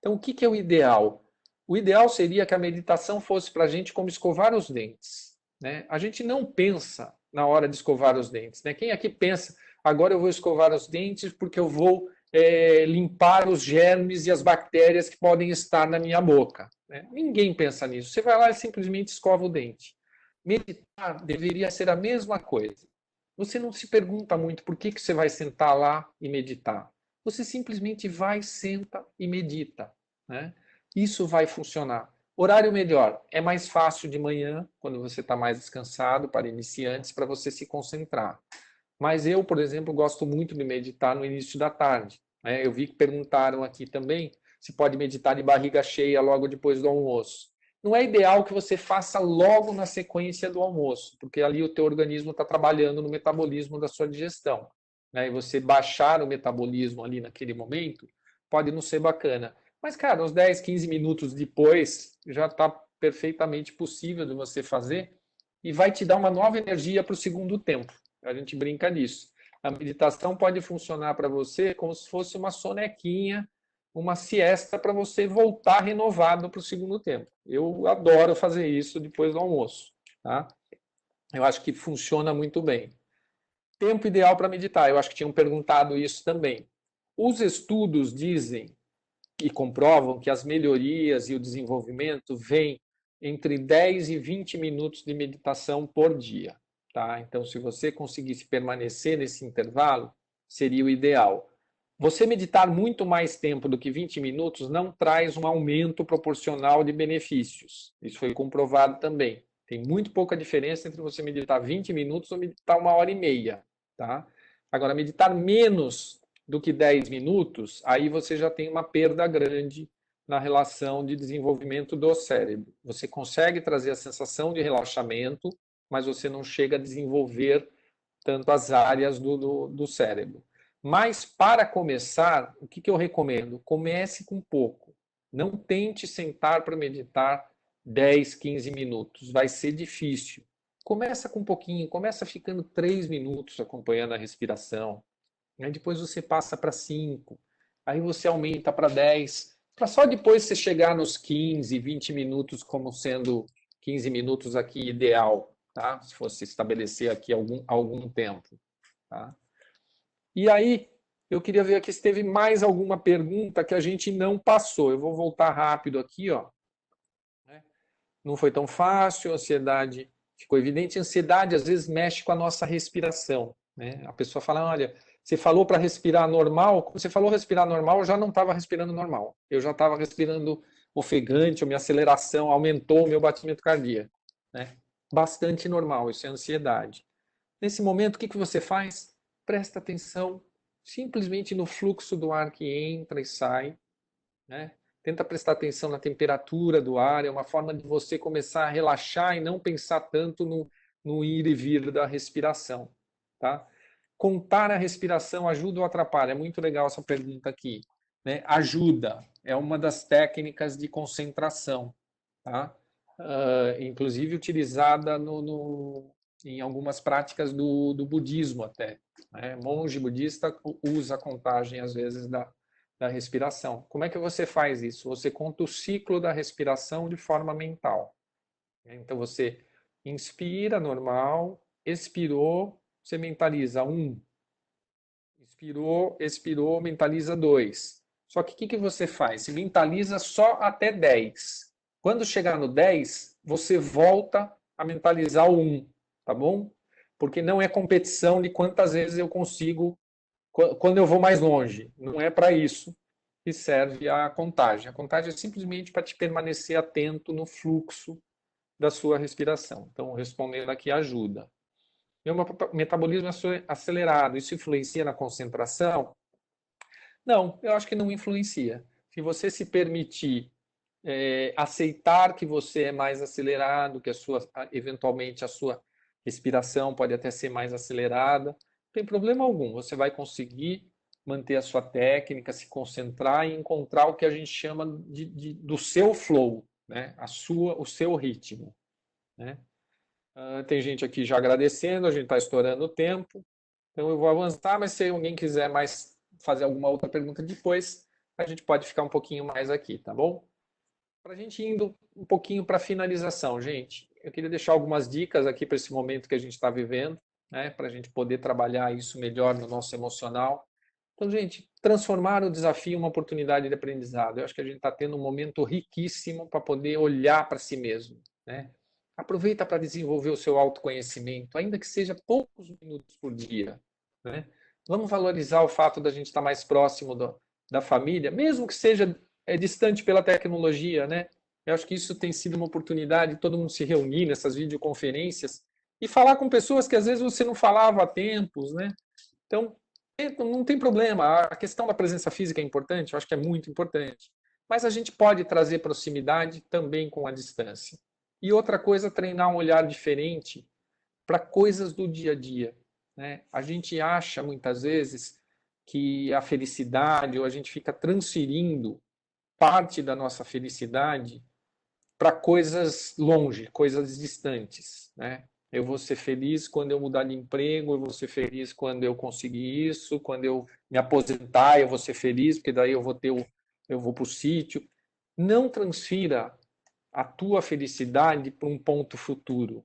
Então, o que é o ideal? O ideal seria que a meditação fosse para a gente como escovar os dentes, né? A gente não pensa na hora de escovar os dentes, né? Quem aqui pensa, agora eu vou escovar os dentes porque eu vou limpar os germes e as bactérias que podem estar na minha boca, né? Ninguém pensa nisso. Você vai lá e simplesmente escova o dente. Meditar deveria ser a mesma coisa. Você não se pergunta muito por que você vai sentar lá e meditar. Você simplesmente vai, senta e medita, né? Isso vai funcionar. Horário melhor é mais fácil de manhã, quando você está mais descansado, para iniciantes, para você se concentrar. Mas eu, por exemplo, gosto muito de meditar no início da tarde, né? Eu vi que perguntaram aqui também se pode meditar de barriga cheia logo depois do almoço. Não é ideal que você faça logo na sequência do almoço, porque ali o teu organismo está trabalhando no metabolismo da sua digestão, né? E você baixar o metabolismo ali naquele momento pode não ser bacana. Mas, cara, uns 10, 15 minutos depois já está perfeitamente possível de você fazer e vai te dar uma nova energia para o segundo tempo. A gente brinca nisso. A meditação pode funcionar para você como se fosse uma sonequinha, uma siesta para você voltar renovado para o segundo tempo. Eu adoro fazer isso depois do almoço, tá? Eu acho que funciona muito bem. Tempo ideal para meditar. Eu acho que tinham perguntado isso também. Os estudos dizem e comprovam que as melhorias e o desenvolvimento vêm entre 10 e 20 minutos de meditação por dia, tá? Então, se você conseguisse permanecer nesse intervalo, seria o ideal. Você meditar muito mais tempo do que 20 minutos não traz um aumento proporcional de benefícios. Isso foi comprovado também. Tem muito pouca diferença entre você meditar 20 minutos ou meditar 1h30, tá? Agora, meditar menos do que 10 minutos, aí você já tem uma perda grande na relação de desenvolvimento do cérebro. Você consegue trazer a sensação de relaxamento, mas você não chega a desenvolver tanto as áreas do cérebro. Mas, para começar, o que eu recomendo? Comece com pouco. Não tente sentar para meditar 10, 15 minutos. Vai ser difícil. Começa com um pouquinho, começa ficando 3 minutos acompanhando a respiração. Aí depois você passa para 5. Aí você aumenta para 10. Para só depois você chegar nos 15, 20 minutos, como sendo 15 minutos aqui ideal, tá? Se fosse estabelecer aqui algum tempo, tá? E aí, eu queria ver aqui se teve mais alguma pergunta que a gente não passou. Eu vou voltar rápido aqui, ó. Não foi tão fácil, a ansiedade ficou evidente. A ansiedade, às vezes, mexe com a nossa respiração, né? A pessoa fala, olha, você falou para respirar normal, quando você falou respirar normal, eu já não estava respirando normal. Eu já estava respirando ofegante, a minha aceleração aumentou o meu batimento cardíaco, né? Bastante normal, isso é ansiedade. Nesse momento, o que você faz? Presta atenção simplesmente no fluxo do ar que entra e sai, né? Tenta prestar atenção na temperatura do ar, é uma forma de você começar a relaxar e não pensar tanto no ir e vir da respiração, tá? Contar a respiração ajuda ou atrapalha? É muito legal essa pergunta aqui, né? Ajuda, é uma das técnicas de concentração, tá? Inclusive utilizada em algumas práticas do budismo até, né? Monge budista usa a contagem, às vezes, da respiração. Como é que você faz isso? Você conta o ciclo da respiração de forma mental. Então, você inspira, normal, expirou, você mentaliza 1. Inspirou, expirou, mentaliza 2. Só que o que você faz? Você mentaliza só até 10. Quando chegar no 10, você volta a mentalizar o 1, tá bom? Porque não é competição de quantas vezes eu consigo, quando eu vou mais longe. Não é para isso que serve a contagem. A contagem é simplesmente para te permanecer atento no fluxo da sua respiração. Então, respondendo aqui, ajuda. Meu metabolismo é acelerado, isso influencia na concentração? Não, eu acho que não influencia. Se você se permitir aceitar que você é mais acelerado, que eventualmente a sua respiração pode até ser mais acelerada, não tem problema algum. Você vai conseguir manter a sua técnica, se concentrar e encontrar o que a gente chama do seu flow, né? O seu ritmo, né? Tem gente aqui já agradecendo, a gente está estourando o tempo, então eu vou avançar, mas se alguém quiser mais fazer alguma outra pergunta depois, a gente pode ficar um pouquinho mais aqui, tá bom? Para a gente indo um pouquinho para a finalização, gente, eu queria deixar algumas dicas aqui para esse momento que a gente está vivendo, né, para a gente poder trabalhar isso melhor no nosso emocional. Então, gente, transformar o desafio em uma oportunidade de aprendizado. Eu acho que a gente está tendo um momento riquíssimo para poder olhar para si mesmo, né? Aproveita para desenvolver o seu autoconhecimento, ainda que seja poucos minutos por dia, né? Vamos valorizar o fato da gente estar mais próximo da família, mesmo que seja distante pela tecnologia, né? Eu acho que isso tem sido uma oportunidade de todo mundo se reunir nessas videoconferências e falar com pessoas que às vezes você não falava há tempos, né? Então, não tem problema. A questão da presença física é importante, eu acho que é muito importante. Mas a gente pode trazer proximidade também com a distância. E outra coisa, treinar um olhar diferente para coisas do dia a dia, né? A gente acha muitas vezes que a felicidade, ou a gente fica transferindo parte da nossa felicidade para coisas longe, coisas distantes, né? Eu vou ser feliz quando eu mudar de emprego, eu vou ser feliz quando eu conseguir isso, quando eu me aposentar, eu vou ser feliz, porque daí eu vou para o sítio. Não transfira a tua felicidade para um ponto futuro.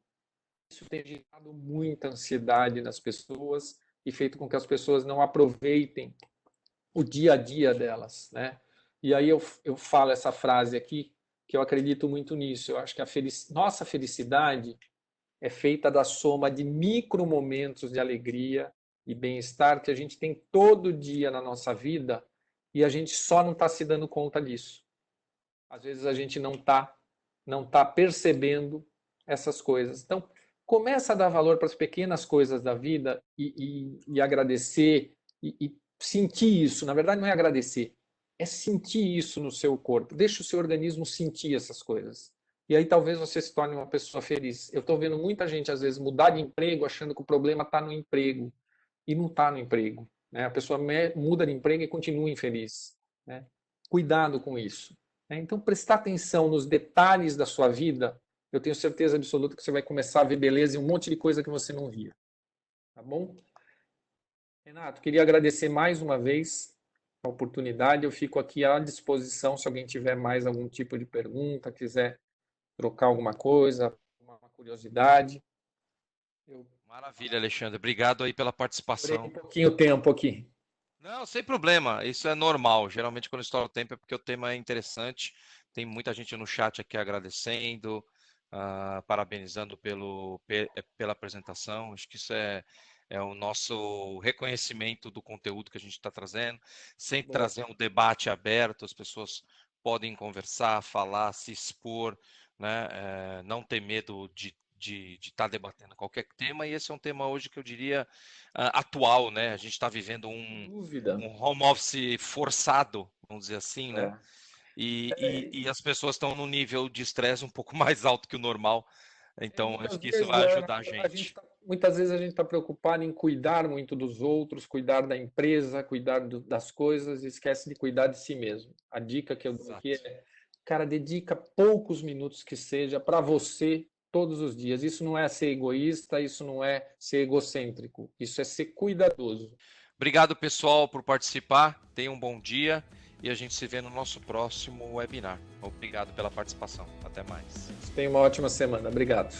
Isso tem gerado muita ansiedade nas pessoas e feito com que as pessoas não aproveitem o dia a dia delas, né? E aí eu falo essa frase aqui, porque eu acredito muito nisso. Eu acho que nossa felicidade é feita da soma de micro momentos de alegria e bem-estar que a gente tem todo dia na nossa vida e a gente só não está se dando conta disso. Às vezes a gente não tá percebendo essas coisas. Então, começa a dar valor para as pequenas coisas da vida e agradecer e sentir isso. Na verdade, não é agradecer, é sentir isso no seu corpo. Deixa o seu organismo sentir essas coisas. E aí talvez você se torne uma pessoa feliz. Eu estou vendo muita gente, às vezes, mudar de emprego achando que o problema está no emprego. E não está no emprego. Né? A pessoa muda de emprego e continua infeliz. Né? Cuidado com isso. Né? Então, prestar atenção nos detalhes da sua vida, eu tenho certeza absoluta que você vai começar a ver beleza em um monte de coisa que você não via. Tá bom? Renato, queria agradecer mais uma vez a oportunidade. Eu fico aqui à disposição se alguém tiver mais algum tipo de pergunta, quiser trocar alguma coisa, uma curiosidade. Maravilha, Alexandre. Obrigado aí pela participação. Um pouquinho o tempo aqui. Não, sem problema. Isso é normal. Geralmente, quando estoura o tempo, é porque o tema é interessante. Tem muita gente no chat aqui agradecendo, parabenizando pela apresentação. Acho que isso é o nosso reconhecimento do conteúdo que a gente está trazendo. Sempre trazer um debate aberto, as pessoas podem conversar, falar, se expor, né? Não ter medo de estar debatendo qualquer tema, e esse é um tema hoje que eu diria atual, né? A gente está vivendo um home office forçado, vamos dizer assim, né? E as pessoas estão num nível de estresse um pouco mais alto que o normal, então acho que isso vai ajudar a gente. Muitas vezes a gente está preocupado em cuidar muito dos outros, cuidar da empresa, cuidar das coisas, e esquece de cuidar de si mesmo. A dica que eu dou aqui é, cara, dedica poucos minutos que seja para você todos os dias. Isso não é ser egoísta, isso não é ser egocêntrico, isso é ser cuidadoso. Obrigado, pessoal, por participar. Tenha um bom dia e a gente se vê no nosso próximo webinar. Obrigado pela participação. Até mais. Tenha uma ótima semana. Obrigado.